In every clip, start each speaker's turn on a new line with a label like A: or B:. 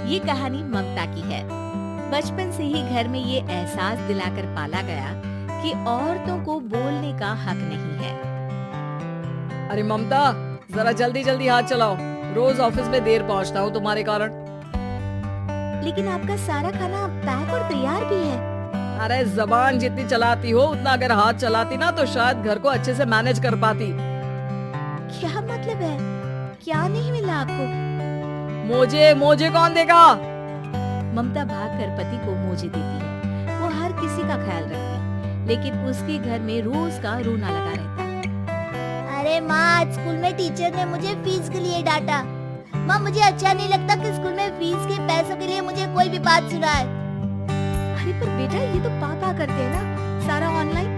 A: ये कहानी ममता की है। बचपन से ही घर में ये एहसास दिलाकर पाला गया कि औरतों को बोलने का हक नहीं है।
B: अरे ममता, जरा जल्दी जल्दी हाथ चलाओ। रोज ऑफिस में देर पहुंचता हूँ तुम्हारे कारण।
A: लेकिन आपका सारा खाना पैक और तैयार भी है।
B: अरे जबान जितनी चलाती हो उतना अगर हाथ चलाती ना तो शायद घर को अच्छे से मैनेज कर पाती।
A: क्या मतलब है? क्या नहीं मिला आपको?
B: मोजे मोजे कौन देगा?
A: ममता भागकर पति को मोजे देती है। वो हर किसी का ख्याल रखती है, लेकिन उसके घर में रोज का रोना लगा रहता है।
C: अरे माँ, आज स्कूल में टीचर ने मुझे फीस के लिए डांटा। माँ, मुझे अच्छा नहीं लगता कि स्कूल में फीस के पैसों के लिए मुझे कोई भी बात सुनाए।
A: अरे पर बेटा, ये तो पापा करते हैं ना, सारा ऑनलाइन।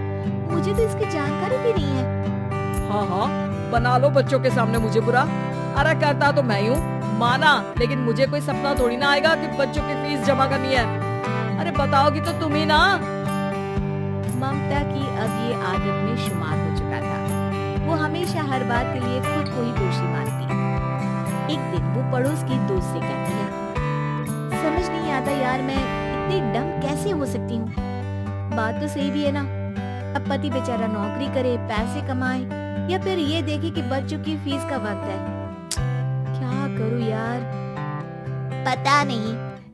A: मुझे तो इसकी जानकारी भी नहीं है।
B: हाँ हाँ, बना लो बच्चों के सामने मुझे बुरा। अरे करता तो मैं ही हूँ, माना, लेकिन मुझे कोई सपना थोड़ी ना आएगा कि बच्चों की फीस जमा करनी है। अरे बताओगी तो तुम ही ना।
A: ममता की अब ये आदत में शुमार हो चुका था। वो हमेशा हर बात के लिए खुद को ही दोषी मानती। एक दिन वो पड़ोस की दोस्त से कहती है, समझ नहीं आता यार, मैं इतनी डम कैसे हो सकती हूँ। बात तो सही भी है ना। अब पति बेचारा नौकरी करे, पैसे कमाए, या फिर ये देखे कि बच्चों की फीस का वक्त है। क्या करूँ यार।
C: पता नहीं,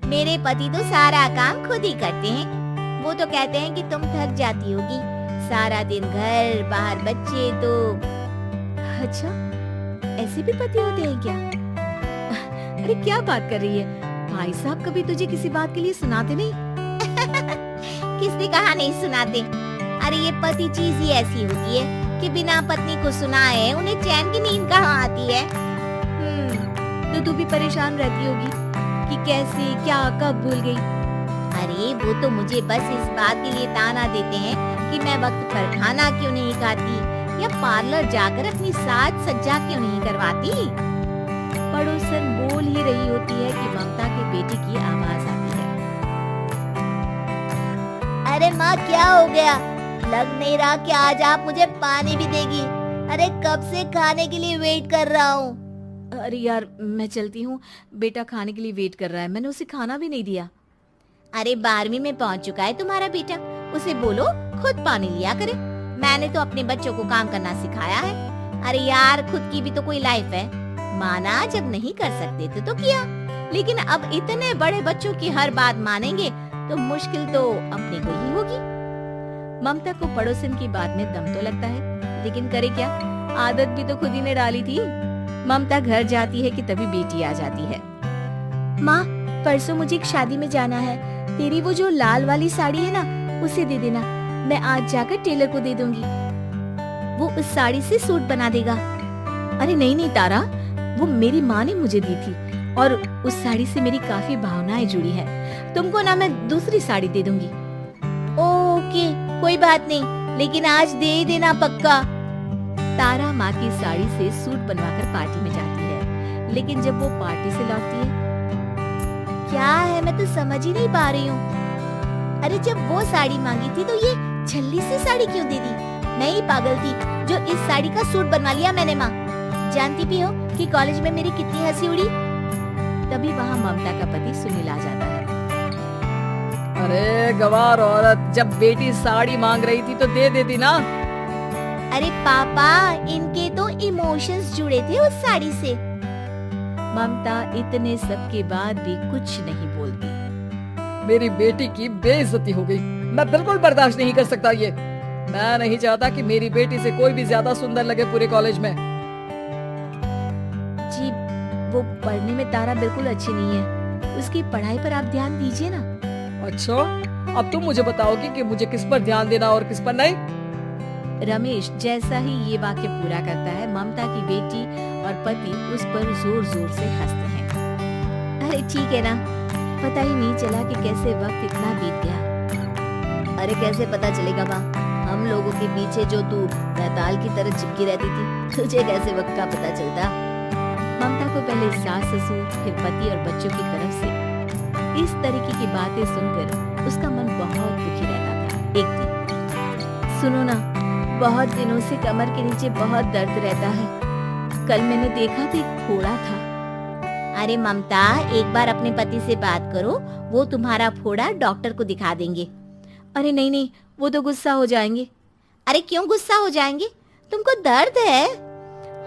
C: मेरे पति तो सारा काम खुद ही करते हैं। वो तो कहते हैं कि तुम थक जाती होगी, सारा दिन घर बाहर बच्चे। तो
A: अच्छा, ऐसे भी पति होते हैं क्या? अरे क्या बात कर रही है? भाई साहब कभी तुझे किसी बात के लिए सुनाते नहीं?
C: किसने कहा नहीं सुनाते? अरे ये पति चीज ही ऐसी होती है कि बिना पत्नी को सुनाए उन्हें चैन की नींद कहाँ आती है।
A: तो तू भी परेशान रहती होगी कि कैसे, क्या, कब भूल गई।
C: अरे वो तो मुझे बस इस बात के लिए ताना देते हैं कि मैं वक्त पर खाना क्यों नहीं खाती या पार्लर जाकर अपनी साज सज्जा क्यों नहीं करवाती।
A: पड़ोसन बोल ही रही होती है कि ममता के बेटे की आवाज आती है।
C: अरे माँ, क्या हो गया? लग नहीं रहा कि आज आप मुझे पानी भी देगी। अरे कब से खाने के लिए वेट कर रहा हूँ।
A: अरे यार, मैं चलती हूँ। बेटा खाने के लिए वेट कर रहा है, मैंने उसे खाना भी नहीं दिया।
C: अरे 12वीं में पहुँच चुका है तुम्हारा बेटा, उसे बोलो खुद पानी लिया करे। मैंने तो अपने बच्चों को काम करना सिखाया है। अरे यार, खुद की भी तो कोई लाइफ है। माना जब नहीं कर सकते थे तो किया, लेकिन अब इतने बड़े बच्चों की हर बात मानेंगे तो मुश्किल तो अपने को ही होगी।
A: ममता को पड़ोसन की बात में दम तो लगता है, लेकिन करे क्या, आदत भी तो खुद ही ने डाली थी। ममता घर जाती है कि तभी बेटी आ जाती है।
C: माँ, परसों मुझे एक शादी में जाना है। तेरी वो जो लाल वाली साड़ी है ना, उसे दे देना। मैं आज जाकर टेलर को दे दूंगी, वो उस साड़ी से सूट बना देगा।
A: अरे नहीं नहीं तारा, वो मेरी माँ ने मुझे दी थी और उस साड़ी से मेरी काफी भावनाएं जुड़ी है। तुमको ना मैं दूसरी साड़ी दे दूंगी।
C: ओके, कोई बात नहीं, लेकिन आज दे ही देना पक्का।
A: तारा माँ की साड़ी से सूट बनवाकर पार्टी में जाती है, लेकिन जब वो पार्टी से लौटती है,
C: क्या है, मैं तो समझ ही नहीं पा रही हूँ। अरे जब वो साड़ी मांगी थी तो ये छल्ली सी साड़ी क्यों दे दी? मैं ही पागल थी जो इस साड़ी का सूट बनवा लिया मैंने। माँ, जानती भी हो कि कॉलेज में मेरी कितनी हंसी उड़ी।
A: तभी वहाँ ममता का पति सुनील आ जाता है।
B: अरे गवार औरत, जब बेटी साड़ी मांग रही थी तो दे देती ना।
C: अरे पापा, इनके तो इमोशंस जुड़े थे उस साड़ी से।
A: ममता इतने सब के बाद भी कुछ नहीं बोलती।
B: मेरी बेटी की बेइज्जती हो गई, मैं बिल्कुल बर्दाश्त नहीं कर सकता ये। मैं नहीं चाहता कि मेरी बेटी से कोई भी ज्यादा सुंदर लगे पूरे कॉलेज में।
A: जी, वो पढ़ने में तारा बिल्कुल अच्छी नहीं है, उसकी पढ़ाई पर आप ध्यान दीजिए ना।
B: अच्छा, अब तुम मुझे बताओगी कि मुझे किस पर ध्यान देना और किस पर नहीं।
A: रमेश जैसा ही ये वाक्य पूरा करता है, ममता की बेटी और पति उस पर जोर जोर से हंसते हैं। अरे ठीक है ना, पता ही नहीं चला कि कैसे वक्त इतना बीत गया।
C: अरे कैसे पता चलेगा माँ, हम लोगों के पीछे जो तू बैताल की तरह चिपकी रहती थी, तुझे कैसे वक्त का पता चलता?
A: ममता को पहले सास ससुर, फिर पति और बच्चों की तरफ से इस तरीके की बातें सुनकर उसका मन बहुत दुखी रहता था। एक दिन, सुनो ना, बहुत दिनों से कमर के नीचे बहुत दर्द रहता है। कल मैंने देखा तो एक घोड़ा था।
C: अरे ममता, एक बार अपने पति से बात करो, वो तुम्हारा फोड़ा डॉक्टर को दिखा देंगे।
A: अरे नहीं नहीं, वो तो गुस्सा हो जाएंगे।
C: अरे क्यों गुस्सा हो जाएंगे? तुमको दर्द है?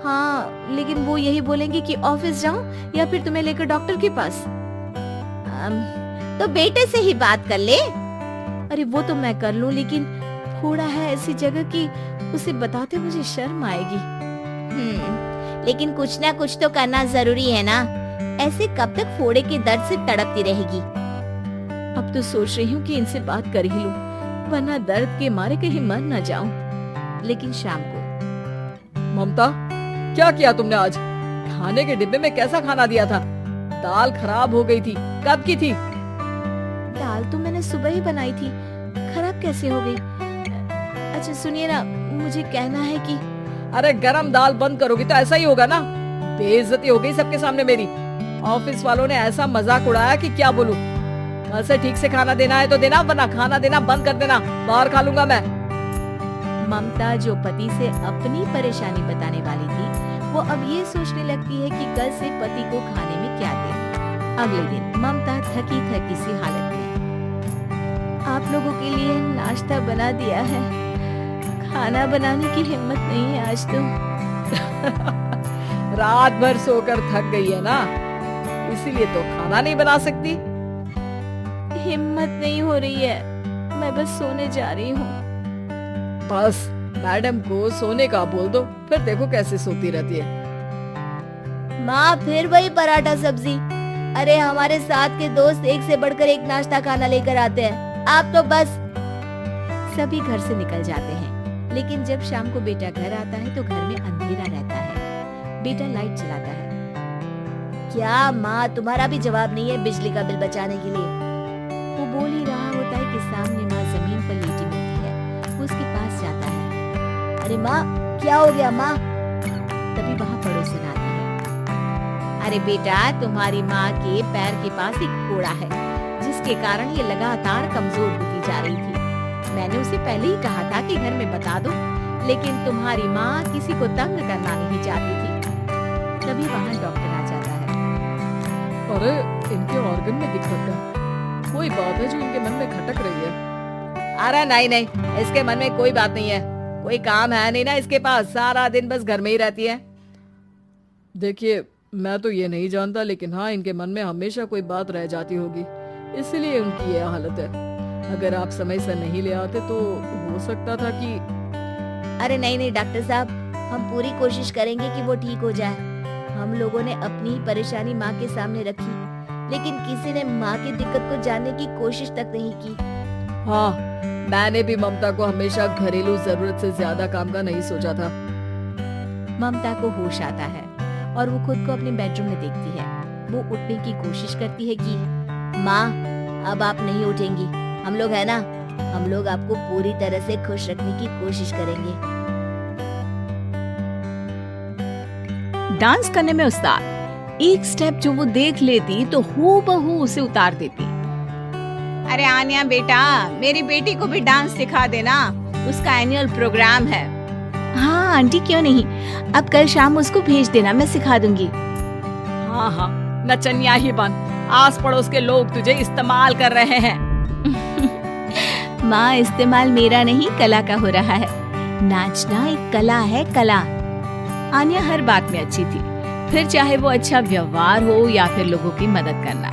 A: हाँ, लेकिन वो यही बोलेंगे कि ऑफिस जाऊं या फिर तुम्हें लेकर डॉक्टर के पास।
C: तो बेटे से ही बात कर ले।
A: अरे वो तो मैं कर लूं, लेकिन फोड़ा है ऐसी जगह कि उसे बताते मुझे शर्म आएगी।
C: लेकिन कुछ ना कुछ तो करना जरूरी है ना। ऐसे कब तक फोड़े के दर्द से तड़पती रहेगी?
A: अब तो सोच रही हूँ कि इनसे बात कर ही लूं, वरना दर्द के मारे कहीं मर न जाऊं। लेकिन शाम को,
B: ममता, क्या किया तुमने आज? खाने के डिब्बे में कैसा खाना दिया था? दाल खराब हो गई थी। कब की थी?
A: दाल तो मैंने सुबह ही बनाई थी, खराब कैसे हो गई? अच्छा सुनिए ना, मुझे कहना है कि
B: अरे गरम दाल बंद करोगी तो ऐसा ही होगा ना। बेइज्जती हो गई सबके सामने मेरी। ऑफिस वालों ने ऐसा मजाक उड़ाया कि क्या बोलूं। कल से ठीक से खाना देना है तो देना, वरना खाना देना बंद कर देना। बाहर खा लूंगा मैं।
A: ममता, जो पति से अपनी परेशानी बताने वाली थी, वो अब ये सोचने लगती है कि कल से पति को खाने में क्या दे। अगले दिन ममता थकी थकी सी हालत में, आप लोगों के लिए नाश्ता बना दिया है, खाना बनाने की हिम्मत नहीं है आज तो।
B: रात भर सोकर थक गई है ना, इसीलिए तो खाना नहीं बना सकती।
A: हिम्मत नहीं हो रही है, मैं बस सोने जा रही हूँ।
B: बस मैडम को सोने का बोल दो, फिर देखो कैसे सोती रहती है।
C: माँ, फिर वही पराठा सब्जी। अरे हमारे साथ के दोस्त एक से बढ़कर एक नाश्ता खाना लेकर आते हैं, आप तो बस।
A: सभी घर से निकल जाते हैं, लेकिन जब शाम को बेटा घर आता है तो घर में अंधेरा रहता है। बेटा लाइट जलाता है।
C: क्या माँ, तुम्हारा भी जवाब नहीं है बिजली का बिल बचाने के लिए?
A: वो बोल ही रहा होता है कि सामने माँ जमीन पर लेटी मिलती है। वो उसके पास जाता है।
C: अरे माँ, क्या हो गया माँ?
A: तभी वहाँ पड़ोसन आती है।
C: अरे बेटा, तुम्हारी माँ के पैर के पास एक फोड़ा है,
A: जिसके कारण ये लगातार कमजोर होती जा रही थी। मैंने उसे पहले ही कहा था कि घर में बता दो, लेकिन तुम्हारी माँ किसी को तंग करना नहीं चाहती थी। तभी वहाँ डॉक्टर आ जाता है।
B: अरे इनके ऑर्गन में दिक्कत है, कोई बात है जो इनके मन में खटक रही है। अरे नहीं नहीं, इसके मन में कोई बात नहीं है, कोई काम है नहीं ना इसके पास, सारा दिन बस घर में ही रहती है। देखिए, मैं तो ये नहीं जानता, लेकिन हाँ, इनके मन में हमेशा कोई बात रह जाती होगी, इसलिए उनकी ये हालत है। अगर आप समय से नहीं ले आते तो हो सकता था कि।
C: अरे नहीं नहीं डॉक्टर साहब, हम पूरी कोशिश करेंगे कि वो ठीक हो जाए। हम लोगों ने अपनी ही परेशानी माँ के सामने रखी, लेकिन किसी ने माँ की दिक्कत को जानने की कोशिश तक नहीं की।
B: हाँ, मैंने भी ममता को हमेशा घरेलू जरूरत से ज्यादा काम का नहीं सोचा था।
A: ममता को होश आता है और वो खुद को अपने बेडरूम में देखती है। वो उठने की कोशिश करती है कि
C: माँ, अब आप नहीं उठेंगी, हम लोग है ना, हम लोग आपको पूरी तरह से खुश रखने की कोशिश करेंगे।
D: डांस करने में उस्ताद, एक स्टेप जो वो देख लेती तो हूबहू उसे उतार देती।
E: अरे आन्या बेटा, मेरी बेटी को भी डांस सिखा देना, उसका एनुअल प्रोग्राम है।
D: हाँ आंटी, क्यों नहीं, अब कल शाम उसको भेज देना, मैं सिखा दूंगी।
B: हाँ हाँ, नचनिया ही बन, आस पड़ोस के लोग तुझे इस्तेमाल कर रहे हैं।
D: माँ, इस्तेमाल मेरा नहीं, कला का हो रहा है। नाचना एक कला है, कला। आन्या हर बात में अच्छी थी, फिर चाहे वो अच्छा व्यवहार हो या फिर लोगों की मदद करना,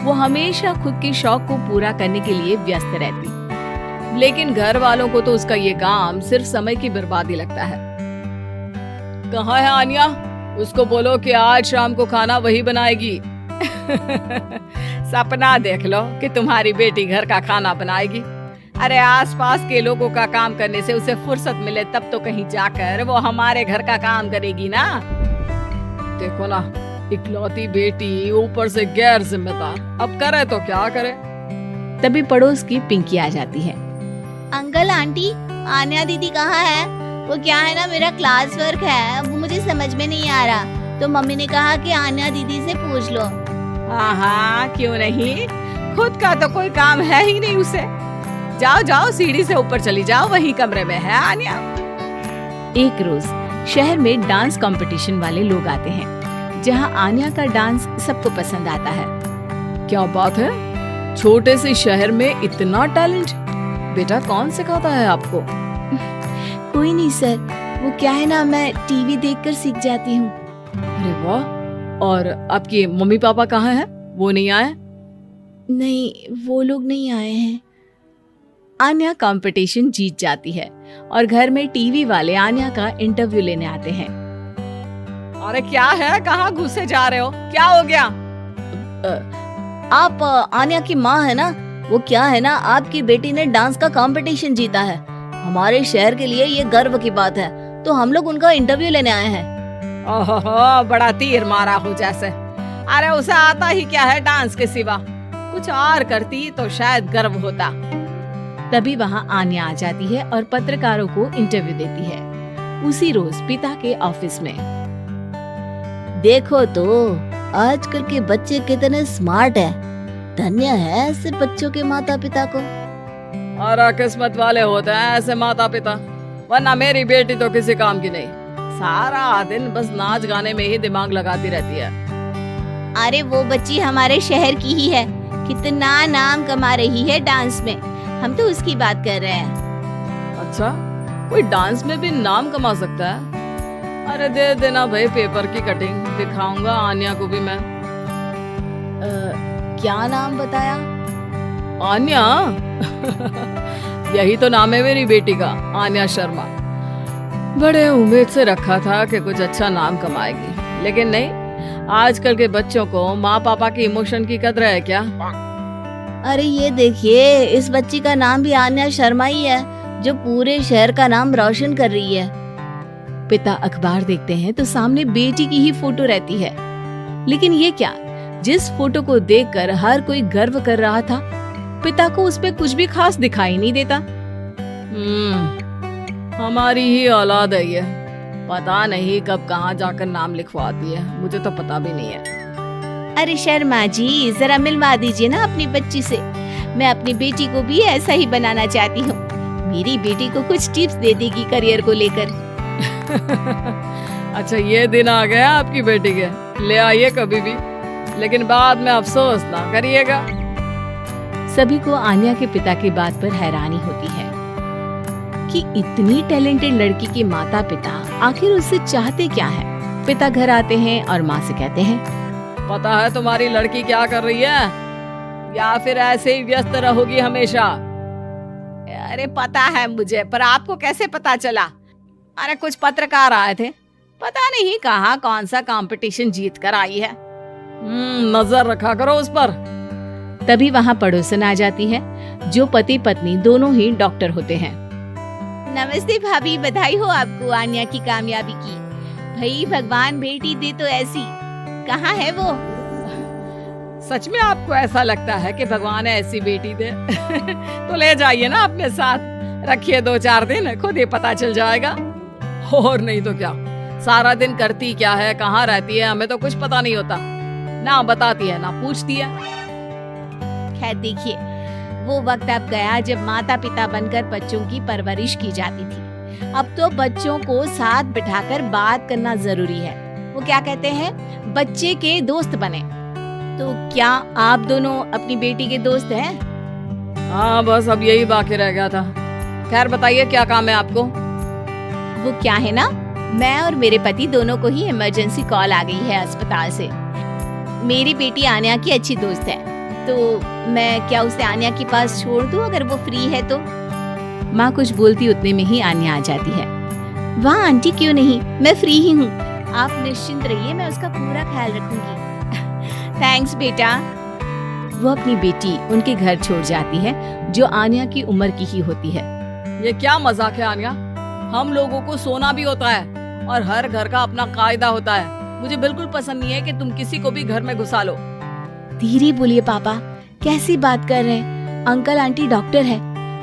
D: वो हमेशा खुद के शौक को पूरा करने के लिए व्यस्त रहती।
B: लेकिन घर वालों को तो उसका ये काम सिर्फ समय की बर्बादी लगता है। कहाँ है आन्या? उसको बोलो कि आज शाम को खाना वही बनाएगी। सपना देख लो कि तुम्हारी बेटी घर का खाना बनाएगी। अरे आसपास के लोगों का काम करने से उसे फुर्सत मिले तब तो कहीं जाकर वो हमारे घर का काम करेगी ना। देखो ना, इकलौती बेटी, ऊपर से गैर जिम्मेदार, अब करे तो क्या करे।
D: तभी पड़ोस की पिंकी आ जाती है।
C: अंकल आंटी, आन्या दीदी कहाँ है? वो क्या है ना, मेरा क्लास वर्क है, वो मुझे समझ में नहीं आ रहा, तो मम्मी ने कहा कि आन्या दीदी से पूछ लो।
E: हाँ हाँ, क्यों नहीं, खुद का तो कोई काम है ही नहीं उसे। जाओ जाओ, सीढ़ी से ऊपर चली जाओ, वही कमरे में है आन्या।
D: एक रोज शहर में डांस कंपटीशन वाले लोग आते हैं, जहाँ आन्या का डांस सबको पसंद आता है।
B: क्या बात है, छोटे से शहर में इतना टैलेंट। बेटा कौन सिखाता है आपको?
D: कोई नहीं सर, वो क्या है ना, मैं टीवी देखकर सीख जाती हूँ।
B: अरे वाह। और आपके मम्मी पापा कहाँ हैं? वो नहीं आए?
D: नहीं, वो लोग नहीं आए हैं।
A: आन्या कंपटीशन जीत जाती है और घर में टीवी वाले आन्या का इंटरव्यू लेने आते हैं।
E: अरे क्या है, कहाँ घुसे जा रहे हो, क्या हो गया?
D: आप आन्या की माँ है ना? वो क्या है ना, आपकी बेटी ने डांस का कंपटीशन जीता है। हमारे शहर के लिए ये गर्व की बात है, तो हम लोग उनका इंटरव्यू लेने आए हैं।
E: ओहो, बड़ा तीर मारा हो जैसे। अरे उसे आता ही क्या है डांस के सिवा, कुछ और करती तो शायद गर्व होता।
A: तभी वहाँ आन्या आ जाती है और पत्रकारों को इंटरव्यू देती है। उसी रोज पिता के ऑफिस में।
D: देखो तो आजकल के बच्चे कितने स्मार्ट हैं। धन्य है ऐसे बच्चों के माता पिता को।
B: और किस्मत वाले होते हैं ऐसे माता पिता, वरना मेरी बेटी तो किसी काम की नहीं। सारा दिन बस नाच गाने में ही दिमाग लगाती रहती है।
C: अरे वो बच्ची हमारे शहर की ही है, कितना नाम कमा रही है डांस में। हम तो उसकी बात कर रहे हैं।
B: अच्छा, कोई डांस में भी नाम कमा सकता है? अरे दे देना भाई पेपर की कटिंग, दिखाऊंगा आन्या को भी मैं।
D: क्या नाम बताया?
B: आन्या? यही तो नाम है मेरी बेटी का, आन्या शर्मा। बड़े उम्मीद से रखा था कि कुछ अच्छा नाम कमाएगी, लेकिन नहीं। आजकल के बच्चों को माँ पापा की इमोशन की कदर है क्या?
D: अरे ये देखिए, इस बच्ची का नाम भी आन्या शर्मा ही है, जो पूरे शहर का नाम रोशन कर रही है।
A: पिता अखबार देखते हैं तो सामने बेटी की ही फोटो रहती है। लेकिन ये क्या, जिस फोटो को देखकर हर कोई गर्व कर रहा था, पिता को उस पे कुछ भी खास दिखाई नहीं देता।
B: हमारी ही औलाद है ये, पता नहीं कब कहाँ जाकर नाम लिखवाती है, मुझे तो पता भी नहीं है।
C: अरे शर्मा जी, जरा मिलवा दीजिए ना अपनी बच्ची से। मैं अपनी बेटी को भी ऐसा ही बनाना चाहती हूँ। मेरी बेटी को कुछ टिप्स दे देगी करियर को लेकर।
B: अच्छा, ये दिन आ गया आपकी बेटी के, ले आइए कभी भी, लेकिन बाद में अफसोस ना करिएगा।
A: सभी को आन्या के पिता की बात पर हैरानी होती है कि इतनी टैलेंटेड लड़की के माता पिता आखिर उससे चाहते क्या है। पिता घर आते हैं और माँ से कहते हैं,
B: पता है तुम्हारी लड़की क्या कर रही है, या फिर ऐसे ही व्यस्त रहोगी हमेशा?
E: अरे पता है मुझे, पर आपको कैसे पता चला? अरे कुछ पत्रकार आए थे, पता नहीं कहाँ कौन सा कंपटीशन जीत कर आई है।
B: नजर रखा करो उस पर।
A: तभी वहाँ पड़ोसन आ जाती है, जो पति पत्नी दोनों ही डॉक्टर होते हैं।
C: नमस्ते भाभी, बधाई हो आपको आन्या की कामयाबी की। भाई भगवान बेटी दे तो ऐसी। कहाँ है वो?
E: सच में आपको ऐसा लगता है कि भगवान ऐसी बेटी दे? तो ले जाइए ना अपने साथ, रखिए 2-4 दिन, खुद ही पता चल जाएगा।
B: और नहीं तो क्या, सारा दिन करती क्या है, कहाँ रहती है, हमें तो कुछ पता नहीं होता। ना बताती है ना पूछती है।
C: खैर देखिए, वो वक्त अब गया जब माता पिता बनकर बच्चों की परवरिश की जाती थी। अब तो बच्चों को साथ बिठाकर बात करना जरूरी है। वो क्या कहते हैं, बच्चे के दोस्त बने। तो क्या आप दोनों अपनी बेटी के दोस्त हैं?
B: हाँ, बस अब यही बाकी रह गया था। खैर बताइए, क्या काम है आपको?
C: वो क्या है ना, मैं और मेरे पति दोनों को ही इमरजेंसी कॉल आ गई है अस्पताल से। मेरी बेटी आन्या की अच्छी दोस्त है, तो मैं क्या उसे आन्या के पास छोड़ दूं अगर वो फ्री है तो?
A: माँ कुछ बोलती उतने में ही आन्या आ जाती है।
C: वाह आंटी, क्यों नहीं, मैं फ्री ही हूँ। आप निश्चिंत रहिए, मैं उसका पूरा ख्याल रखूंगी। थैंक्स बेटा।
A: वो अपनी बेटी उनके घर छोड़ जाती है, जो आन्या की उम्र की ही होती है।
B: ये क्या मजाक है आन्या? हम लोगों को सोना भी होता है और हर घर का अपना कायदा होता है। मुझे बिल्कुल पसंद नहीं है कि तुम किसी को भी घर में घुसा लो।
A: धीरे बोलिए पापा, कैसी बात कर रहे हैं? अंकल आंटी डॉक्टर है,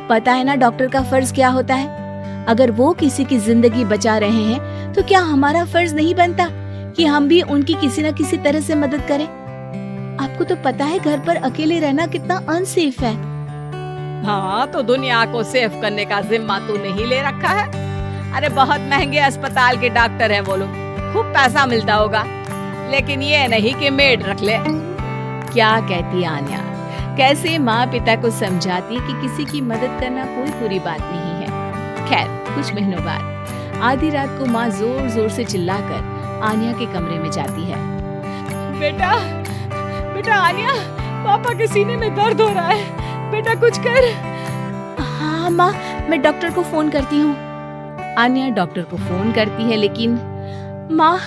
A: पता है ना डॉक्टर का फर्ज क्या होता है। अगर वो किसी की जिंदगी बचा रहे हैं तो क्या हमारा फर्ज नहीं बनता कि हम भी उनकी किसी न किसी तरह से मदद करें? आपको तो पता है घर पर अकेले रहना कितना अनसेफ है।
E: हाँ, तो दुनिया को सेफ करने का जिम्मा तूने ही ले रखा है। अरे बहुत महंगे अस्पताल के डॉक्टर हैं वो लोग, खूब पैसा मिलता होगा। लेकिन ये नहीं कि मेड रख ले।
D: क्या कहती आन्या, कैसे माँ पिता को समझाती कि किसी की मदद करना कोई बुरी बात नहीं है। खैर, कुछ महीनों बाद आधी रात को माँ जोर जोर से चिल्लाकर आन्या के कमरे में जाती है।
B: बेटा बेटा आन्या, पापा के सीने में दर्द हो रहा है, बेटा कुछ कर।
D: हाँ माँ, मैं डॉक्टर को फोन करती हूँ। आन्या डॉक्टर को फोन करती है, लेकिन माँ,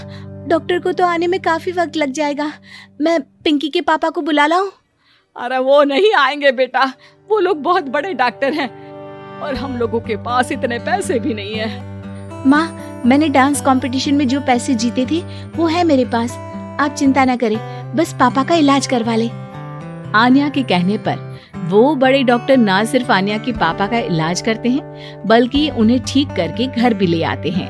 D: डॉक्टर को तो आने में काफी वक्त लग जाएगा। मैं पिंकी के पापा को बुला लाऊं?
B: अरे वो नहीं आएंगे बेटा, वो लोग बहुत बड़े डॉक्टर हैं और हम लोगों के पास इतने पैसे भी नहीं है।
D: माँ, मैंने डांस कंपटीशन में जो पैसे जीते थे वो है मेरे पास। आप चिंता न करें, बस पापा का इलाज करवा ले। आन्या के कहने पर वो बड़े डॉक्टर ना सिर्फ आन्या के पापा का इलाज करते हैं, बल्कि उन्हें ठीक करके घर भी ले आते हैं।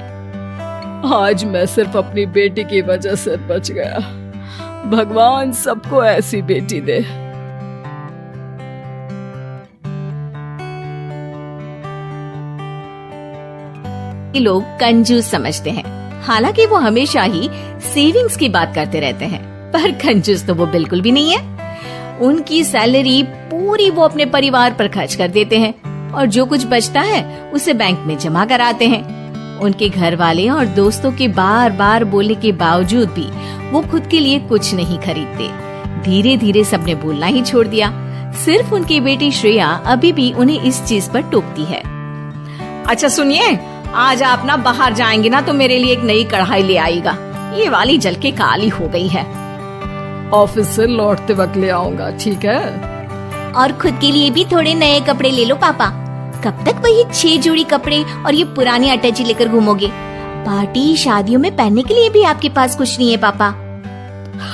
B: आज मैं सिर्फ अपनी बेटी की वजह से बच गया। भगवान सबको ऐसी बेटी दे।
D: लोग कंजूस समझते हैं, हालांकि वो हमेशा ही सेविंग्स की बात करते रहते हैं, पर कंजूस तो वो बिल्कुल भी नहीं है। उनकी सैलरी पूरी वो अपने परिवार पर खर्च कर देते हैं और जो कुछ बचता है उसे बैंक में जमा कराते हैं। उनके घर वाले और दोस्तों के बार बार बोलने के बावजूद भी वो खुद के लिए कुछ नहीं खरीदते। धीरे धीरे सबने बोलना ही छोड़ दिया। सिर्फ उनकी बेटी श्रेया अभी भी उन्हें इस चीज पर टोकती है।
E: अच्छा सुनिए, आज आप ना बाहर जाएंगे ना तो मेरे लिए एक नई कढ़ाई ले आएगा। ये वाली जल के काली हो गई है।
B: ऑफिस से लौटते वक्त ले आऊंगा, ठीक है?
C: और खुद के लिए भी थोड़े नए कपड़े ले लो पापा। कब तक वही 6 जोड़ी कपड़े और ये पुरानी अटैची लेकर घूमोगे? पार्टी शादियों में पहनने के लिए भी आपके पास कुछ नहीं है पापा।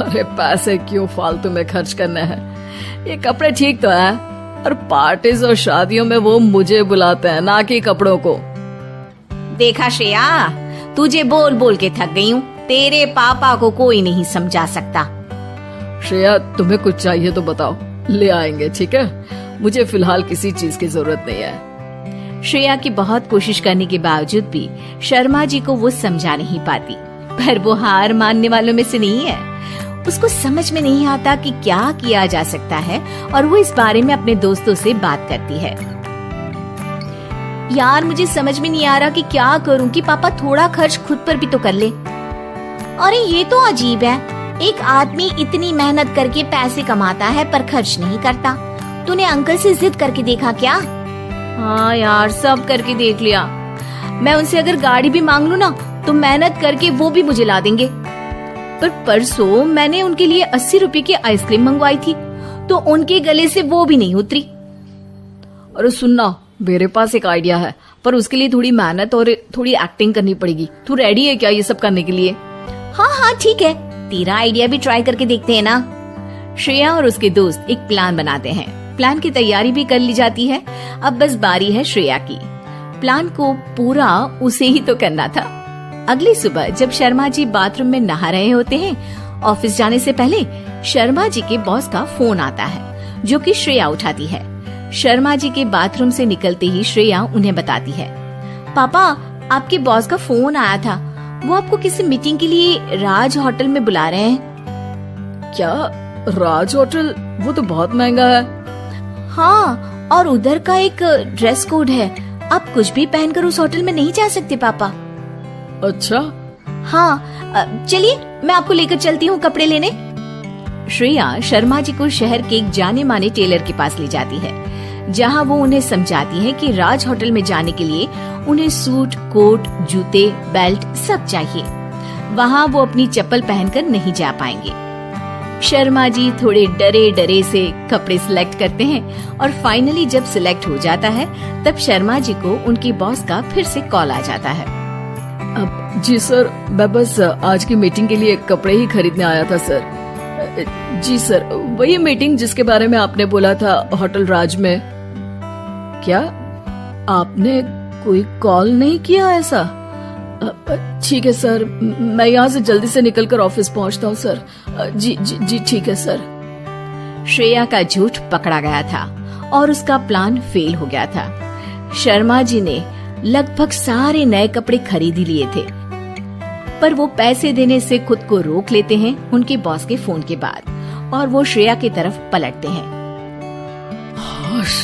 B: अरे पैसे क्यों फालतू में खर्च करने हैं? ये कपड़े ठीक तो है, और पार्टीज और शादियों में वो मुझे बुलाते हैं, ना कि कपड़ों को।
E: देखा श्रेया, तुझे बोल बोल के थक गई हूँ। तेरे पापा को कोई नहीं समझा सकता।
B: श्रेया, तुम्हें कुछ चाहिए तो बताओ, ले आएंगे, ठीक है? मुझे फिलहाल किसी चीज की जरूरत नहीं है।
D: श्रेया की बहुत कोशिश करने के बावजूद भी शर्मा जी को वो समझा नहीं पाती, पर वो हार मानने वालों में से नहीं है। उसको समझ में नहीं आता कि क्या किया जा सकता है और वो इस बारे में अपने दोस्तों से बात करती है। यार, मुझे समझ में नहीं आ रहा कि क्या करूं कि पापा थोड़ा खर्च खुद पर भी तो कर ले।
C: अरे ये तो अजीब है, एक आदमी इतनी मेहनत करके पैसे कमाता है पर खर्च नहीं करता। तूने अंकल से जिद करके देखा क्या?
D: हाँ यार, सब करके देख लिया। मैं उनसे अगर गाड़ी भी मांग लूं ना तो मेहनत करके वो भी मुझे ला देंगे। पर परसों मैंने उनके लिए 80 रुपए की आइसक्रीम मंगवाई थी तो उनके गले से वो भी नहीं उतरी।
B: अरे सुनना, मेरे पास एक आइडिया है, पर उसके लिए थोड़ी मेहनत और थोड़ी एक्टिंग करनी पड़ेगी। तू रेडी है क्या ये सब करने के लिए?
C: हाँ ठीक है, तेरा आइडिया भी ट्राई करके देखते हैं ना।
D: श्रेया और उसके दोस्त एक प्लान बनाते हैं। प्लान की तैयारी भी कर ली जाती है। अब बस बारी है श्रेया की। प्लान को पूरा उसे ही तो करना था। अगली सुबह जब शर्मा जी बाथरूम में नहा रहे होते हैं, ऑफिस जाने से पहले शर्मा जी के बॉस का फोन आता है, जो कि श्रेया उठाती है। शर्मा जी के बाथरूम से निकलते ही श्रेया उन्हें बताती है,
C: पापा, आपके बॉस का फोन आया था। वो आपको किसी मीटिंग के लिए राज होटल में बुला रहे हैं।
B: क्या? राज होटल? वो तो बहुत महंगा है।
C: हाँ, और उधर का एक ड्रेस कोड है। आप कुछ भी पहनकर उस होटल में नहीं जा सकते पापा।
B: अच्छा।
C: हाँ, चलिए मैं आपको लेकर चलती हूँ कपड़े लेने।
D: श्रेया शर्मा जी को शहर के एक जाने माने टेलर के पास ले जाती है, जहाँ वो उन्हें समझाती है कि राज होटल में जाने के लिए उन्हें सूट, कोट, जूते, बेल्ट सब चाहिए। वहाँ वो अपनी चप्पल पहनकर नहीं जा पाएंगे। शर्मा जी थोड़े डरे डरे से कपड़े सिलेक्ट करते हैं और फाइनली जब सिलेक्ट हो जाता है तब शर्मा जी को उनके बॉस का फिर से कॉल आ जाता है।
B: जी सर, मैं बस आज की मीटिंग के लिए कपड़े ही खरीदने आया था सर। जी सर, वही मीटिंग जिसके बारे में आपने बोला था होटल राज में। क्या आपने कोई कॉल नहीं किया ऐसा? ठीक है सर, मैं यहाँ से जल्दी से निकलकर ऑफिस पहुँचता हूँ सर। जी ठीक है सर।
D: श्रेया का झूठ पकड़ा गया था और उसका प्लान फेल हो गया था। शर्मा जी ने लगभग सारे नए कपड़े खरीद ही लिए थे। पर वो पैसे देने से खुद को रोक लेते हैं उनके बॉस के फोन के बाद और वो श्रेया की तरफ पलटते हैं।
B: हाश,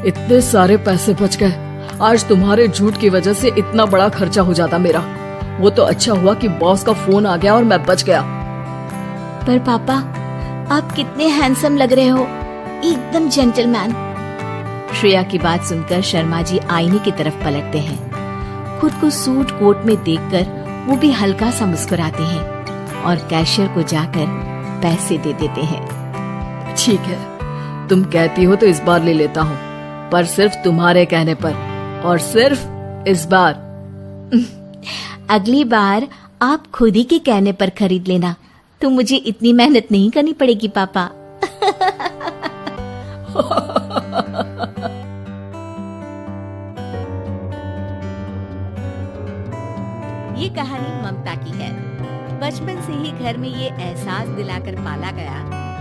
B: इतने सारे पैसे बच गए। आज तुम्हारे झूठ की वजह से इतना बड़ा खर्चा हो जाता मेरा। वो तो अच्छा हुआ कि बॉस का फोन आ गया और मैं बच गया।
C: पर पापा, आप कितने हैंडसम लग रहे हो, एकदम जेंटलमैन।
D: श्रेया की बात सुनकर शर्मा जी आईने की तरफ पलटते हैं। खुद को सूट कोट में देखकर वो भी हल्का सा मुस्कुराते हैं और कैशियर को जाकर पैसे दे देते हैं।
B: ठीक है, तुम कहती हो तो इस बार ले लेता हूँ, पर सिर्फ तुम्हारे कहने पर, और सिर्फ इस बार।
C: अगली बार आप खुद ही के कहने पर खरीद लेना, तो मुझे इतनी मेहनत नहीं करनी पड़ेगी पापा।
A: ये कहानी ममता की है। बचपन से ही घर में ये एहसास दिलाकर पाला गया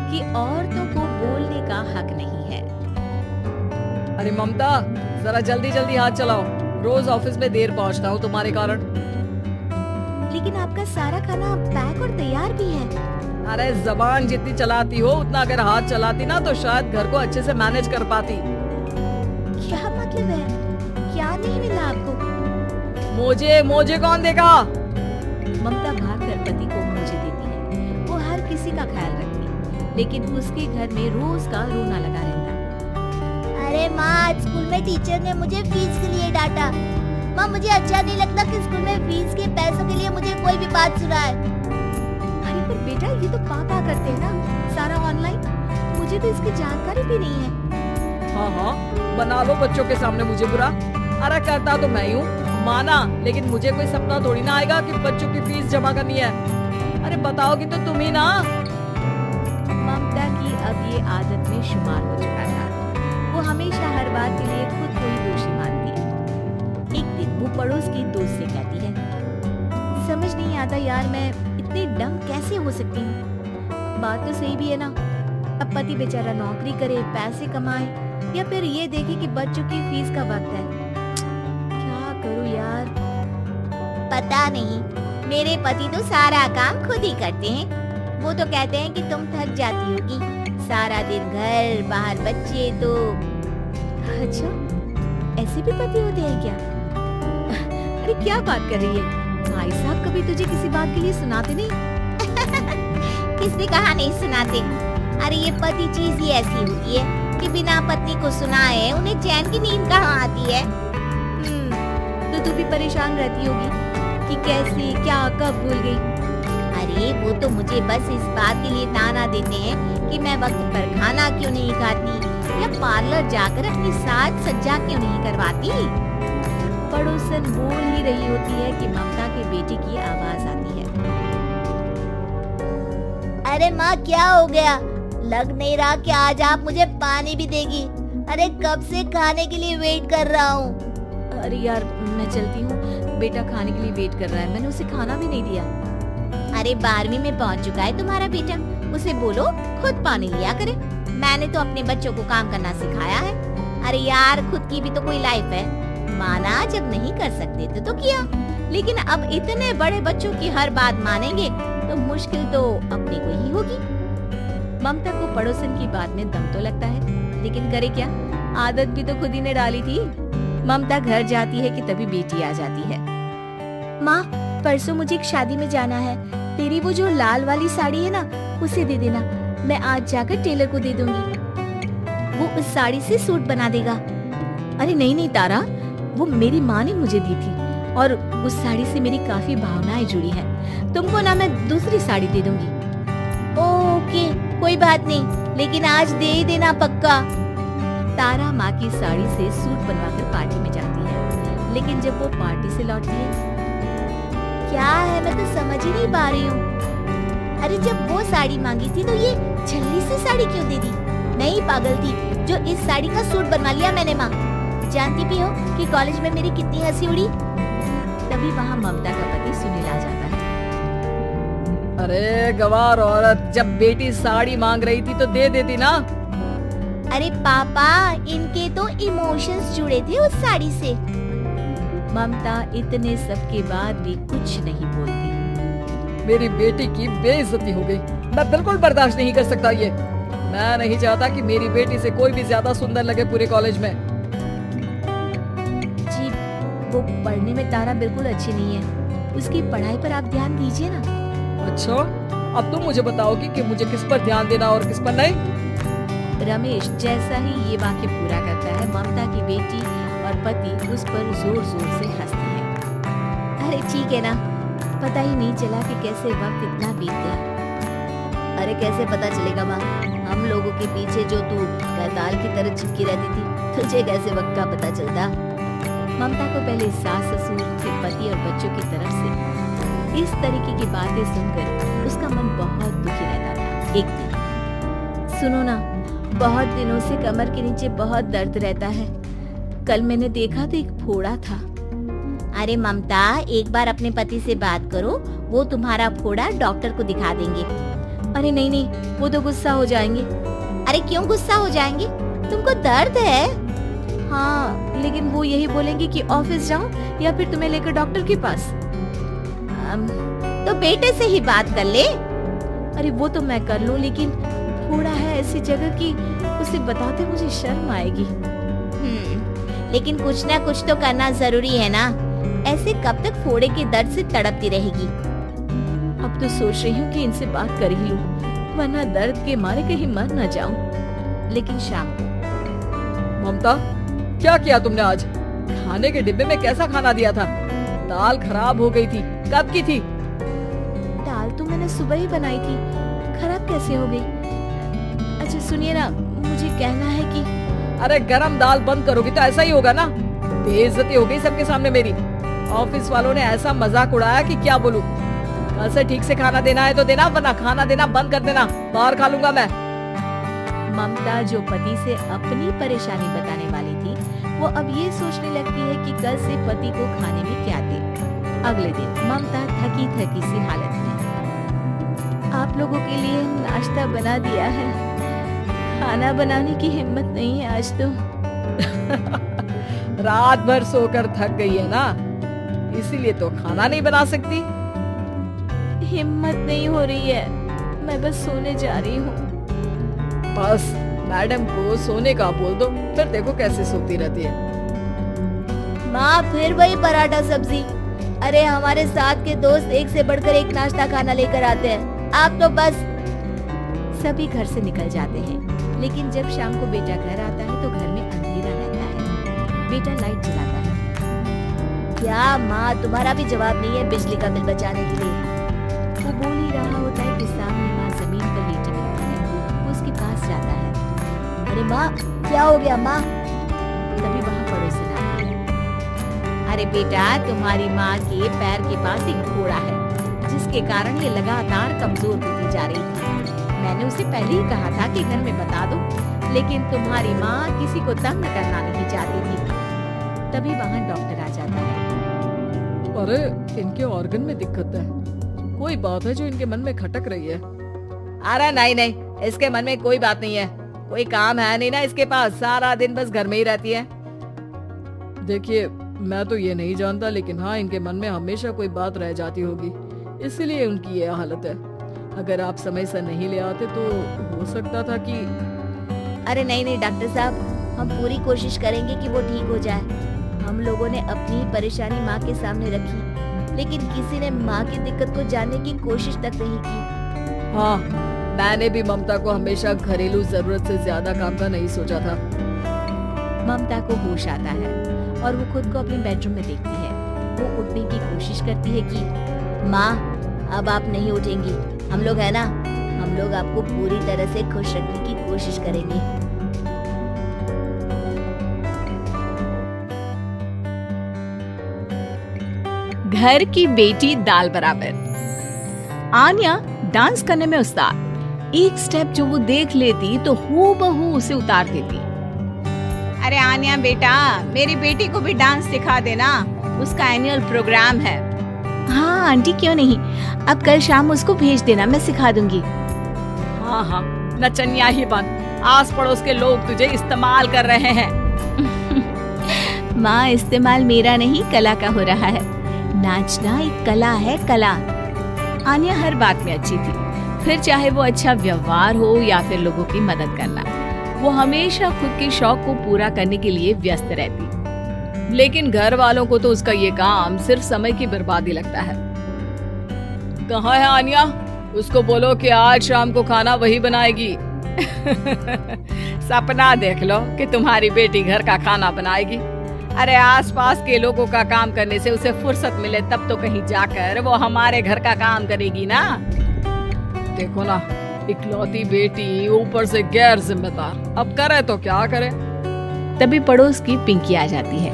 A: कि औरतों को बोलने का हक नहीं है।
B: अरे ममता, जरा जल्दी जल्दी हाथ चलाओ, रोज ऑफिस में देर पहुंचता हूँ तुम्हारे कारण।
C: लेकिन आपका सारा खाना पैक और तैयार भी है।
B: अरे जबान जितनी चलाती हो उतना अगर हाथ चलाती ना तो शायद घर को अच्छे से मैनेज कर पाती।
C: क्या मतलब है? क्या नहीं मिला आपको?
B: मुझे कौन देगा?
A: ममता भागकर पति को मुझे देती है। वो हर किसी का ख्याल रखती, लेकिन उसके घर में रोज का रोना लगा रहता।
C: अरे माँ, स्कूल में टीचर ने मुझे फीस के लिए डांटा। माँ, मुझे अच्छा नहीं लगता कि स्कूल में फीस के पैसों के लिए मुझे कोई भी बात सुनाए।
A: अरे पर बेटा, ये तो पापा करते हैं ना सारा ऑनलाइन। मुझे तो इसकी जानकारी भी नहीं है।
B: हाँ, बना लो बच्चों के सामने मुझे बुरा। अरे करता तो मैं ही हूँ, माना, लेकिन मुझे कोई सपना थोड़ी ना आएगा कि बच्चों की फीस जमा करनी है। अरे बताओगी तो तुम ही ना।
A: ममता की अब ये आदत में शुमार हो चुका था। वो हमेशा हर बात के लिए खुद को ही दोषी मानती। एक दिन वो पड़ोस की दोस्त से कहती है, समझ नहीं आता यार, मैं इतनी डम कैसे हो सकती हूँ। बात तो सही भी है ना। अब पति बेचारा नौकरी करे, पैसे कमाए, या फिर ये देखे कि बच्चों की फीस का वक्त है। क्या करूँ यार।
C: पता नहीं, मेरे पति तो सारा काम खुद ही करते हैं। वो तो कहते हैं कि तुम थक जाती होगी, सारा दिन घर बाहर बच्चे। तो
A: अच्छा, ऐसे भी पति होते हैं क्या? अरे क्या बात कर रही है? भाई साहब कभी तुझे किसी बात के लिए सुनाते नहीं?
C: किसने कहा नहीं सुनाते? अरे ये पति चीज ही ऐसी होती है कि बिना पत्नी को सुनाए उन्हें चैन की नींद कहाँ आती है।
A: तो तू भी परेशान रहती होगी कि कैसे, क्या, कब भूल गई।
C: अरे वो तो मुझे बस इस बात के लिए ताना देते हैं कि मैं वक्त पर खाना क्यों नहीं खाती या पार्लर जाकर अपनी साज सज्जा क्यों नहीं करवाती।
A: पड़ोसन बोल ही रही होती है कि ममता के बेटे की आवाज आती है।
C: अरे माँ, क्या हो गया? लग नहीं रहा कि आज आप मुझे पानी भी देगी। अरे कब से खाने के लिए वेट कर रहा हूँ।
A: अरे यार, मैं चलती हूँ, बेटा खाने के लिए वेट कर रहा है। मैंने उसे खाना भी नहीं दिया।
C: अरे 12वीं में पहुँच चुका है तुम्हारा बेटा, उसे बोलो खुद पानी लिया करे। मैंने तो अपने बच्चों को काम करना सिखाया है। अरे यार, खुद की भी तो कोई लाइफ है। माना जब नहीं कर सकते थे तो किया, लेकिन अब इतने बड़े बच्चों की हर बात मानेंगे तो मुश्किल तो अपने को ही होगी।
A: ममता को पड़ोसन की बात में दम तो लगता है, लेकिन करे क्या, आदत भी तो खुद ही ने डाली थी। ममता घर जाती है कि तभी बेटी आ जाती है।
C: माँ, परसों मुझे एक शादी में जाना है। तेरी वो जो लाल वाली साड़ी है ना, उसे दे देना। मैं आज जाकर टेलर को दे दूंगी, वो उस साड़ी से सूट बना देगा।
A: अरे नहीं नहीं तारा, वो मेरी माँ ने मुझे दी थी और उस साड़ी से मेरी काफी भावनाएं जुड़ी हैं। तुमको ना मैं दूसरी साड़ी दे दूंगी।
C: ओके, कोई बात नहीं, लेकिन आज दे ही देना पक्का।
A: तारा माँ की साड़ी से सूट बनवाकर पार्टी में जाती है, लेकिन जब वो पार्टी से लौटती है,
C: क्या है, मैं तो समझ ही नहीं पा रही हूँ। अरे जब वो साड़ी मांगी थी तो ये छल्ली सी साड़ी क्यों दे दी? नहीं, पागल थी जो इस साड़ी का सूट बनवा लिया मैंने। माँ, जानती भी हो कि कॉलेज में मेरी कितनी हंसी उड़ी।
A: तभी वहाँ ममता का पति सुनील आ जाता है।
B: अरे गवार औरत, जब बेटी साड़ी मांग रही थी तो दे देती ना।
C: अरे पापा, इनके तो इमोशंस जुड़े थे उस साड़ी से।
A: ममता इतने सब के बाद भी कुछ नहीं बोलती।
B: मेरी बेटी की बेइज्जती हो गई। मैं बिल्कुल बर्दाश्त नहीं कर सकता ये। मैं नहीं चाहता कि मेरी बेटी से कोई भी ज्यादा सुंदर लगे पूरे कॉलेज में।
A: जी, वो पढ़ने में तारा बिल्कुल अच्छी नहीं है, उसकी पढ़ाई पर आप ध्यान दीजिए ना।
B: अच्छा, अब तुम मुझे बताओगी कि मुझे किस पर ध्यान देना और किस पर नहीं।
A: रमेश जैसा ही ये वाक्य पूरा करता है, ममता की बेटी और पति उस पर जोर जोर से हंसते हैं। अरे ठीक है ना, पता ही नहीं चला कि कैसे वक्त इतना बीत गया। अरे कैसे पता चलेगा माँ, हम लोगों के पीछे जो तू बैताल की तरह चिपकी रहती थी, तुझे कैसे वक्त का पता चलता। ममता को पहले सास ससुर, फिर पति और बच्चों की तरफ से इस तरीके की बातें सुनकर उसका मन बहुत दुखी रहता था। एक दिन, सुनो ना, बहुत दिनों से कमर के नीचे बहुत दर्द रहता है। कल मैंने देखा तो एक फोड़ा था।
C: अरे ममता, एक बार अपने पति से बात करो, वो तुम्हारा फोड़ा डॉक्टर को दिखा देंगे।
A: अरे नहीं नहीं, वो तो गुस्सा हो जाएंगे।
C: अरे क्यों गुस्सा हो जाएंगे, तुमको दर्द है।
A: हाँ, लेकिन वो यही बोलेंगे कि ऑफिस जाऊं या फिर तुम्हें लेकर डॉक्टर के पास।
C: तो बेटे से ही बात कर ले।
A: अरे वो तो मैं कर लूं, लेकिन फोड़ा है ऐसी जगह कि उसे बताते मुझे शर्म आएगी।
C: लेकिन कुछ ना कुछ तो करना जरूरी है ना, ऐसे कब तक फोड़े के दर्द से तड़पती रहेगी।
A: अब तो सोच रही हूँ कि इनसे बात कर ही लूं, वरना दर्द के मारे कहीं मर न जाऊं। लेकिन शाम को,
B: ममता, क्या किया तुमने आज? खाने के डिब्बे में कैसा खाना दिया था? दाल खराब हो गई थी। कब की थी?
A: दाल तो मैंने सुबह ही बनाई थी, खराब कैसे हो गई? अच्छा सुनिए ना, मुझे कहना है कि
B: अरे गरम दाल बंद करोगी तो ऐसा ही होगा ना। बेइज्जती हो गई सबके सामने मेरी। ऑफिस वालों ने ऐसा मजाक उड़ाया कि क्या बोलूं। कल से ठीक से खाना देना है तो देना, वरना खाना देना बंद कर देना, बाहर खा लूंगा मैं।
A: ममता जो पति से अपनी परेशानी बताने वाली थी, वो अब ये सोचने लगती है कि कल से पति को खाने में क्या दे। अगले दिन ममता थकी थकी सी हालत में, आप लोगों के लिए नाश्ता बना दिया है, खाना बनाने की हिम्मत नहीं है आज तो।
B: रात भर सोकर थक गई है ना, इसीलिए तो खाना नहीं बना सकती।
A: हिम्मत नहीं हो रही है, मैं बस सोने जा रही हूँ।
B: बस मैडम को सोने का बोल दो, फिर देखो कैसे सोती रहती है।
C: माँ फिर वही पराठा सब्जी। अरे हमारे साथ के दोस्त एक से बढ़कर एक नाश्ता खाना लेकर आते हैं, आप तो बस।
A: सभी घर से निकल जाते हैं, लेकिन जब शाम को बेटा घर आता है तो घर में अंधेरा रहता है। बेटा लाइट जलाता है।
C: क्या माँ, तुम्हारा भी जवाब नहीं है बिजली का बिल बचाने के लिए।
A: वो बोल ही रहा होता है कि सामने माँ जमीन पर लेटी मिलती है। वो उसके पास जाता है।
C: अरे माँ, क्या हो गया माँ?
A: तभी वहाँ पड़ोसन आती है।
C: अरे बेटा, तुम्हारी माँ के पैर के पास एक फोड़ा है,
A: जिसके कारण ये लगातार कमजोर होती जा रही थी। मैंने उसे पहले ही कहा था कि घर में बता दो, लेकिन तुम्हारी माँ किसी को तंग करना नहीं चाहती थी। तभी वहाँ डॉक्टर आ जाता है।
B: अरे इनके ऑर्गन में दिक्कत है, कोई बात है जो इनके मन में खटक रही है।
E: अरे नहीं नहीं, इसके मन में कोई बात नहीं है, कोई काम है नहीं ना इसके पास, सारा दिन बस घर में ही रहती है।
B: देखिए, मैं तो ये नहीं जानता, लेकिन हाँ, इनके मन में हमेशा कोई बात रह जाती होगी, इसीलिए उनकी ये हालत है। अगर आप समय से नहीं ले आते तो हो सकता था कि।
C: अरे नहीं नहीं डॉक्टर साहब, हम पूरी कोशिश करेंगे कि वो ठीक हो जाए। हम लोगों ने अपनी परेशानी माँ के सामने रखी, लेकिन किसी ने माँ की दिक्कत को जानने की कोशिश तक नहीं की।
B: हाँ, मैंने भी ममता को हमेशा घरेलू जरूरत से ज्यादा काम का नहीं सोचा था।
A: ममता को होश आता है और वो खुद को अपने बेडरूम में देखती है। वो उठने की कोशिश करती है कि
C: माँ, अब आप नहीं उठेंगी, हम लोग है ना, हम लोग आपको पूरी तरह से खुश रखने की कोशिश करेंगे।
D: घर की बेटी दाल बराबर। आन्या डांस करने में उस्ताद। एक स्टेप जो वो देख लेती तो हूबहू उसे उतार देती।
E: अरे आन्या बेटा, मेरी बेटी को भी डांस सिखा देना, उसका एनुअल प्रोग्राम है।
D: हाँ आंटी, क्यों नहीं, अब कल शाम उसको भेज देना, मैं सिखा दूंगी।
E: हाँ हाँ, नचनिया ही बन, आस पड़ोस के लोग तुझे इस्तेमाल कर रहे हैं।
D: माँ, इस्तेमाल मेरा नहीं कला का हो रहा है। नाचना एक कला है, कला। आन्या हर बात में अच्छी थी, फिर चाहे वो अच्छा व्यवहार हो या फिर लोगों की मदद करना। वो हमेशा खुद के शौक को पूरा करने के लिए व्यस्त रहती, लेकिन घर वालों को तो उसका ये काम सिर्फ समय की बर्बादी लगता है। कहाँ है आन्या? उसको बोलो कि आज शाम को खाना वही बनाएगी।
E: सपना देख लो कि तुम्हारी बेटी घर का खाना बनाएगी। अरे आसपास के लोगों का काम करने से उसे फुर्सत मिले तब तो कहीं जाकर वो हमारे घर का काम करेगी ना।
B: देखो ना, इकलौती बेटी, ऊपर से गैर जिम्मेदार, अब करे तो क्या करे।
D: तभी पड़ोस की पिंकी आ जाती है।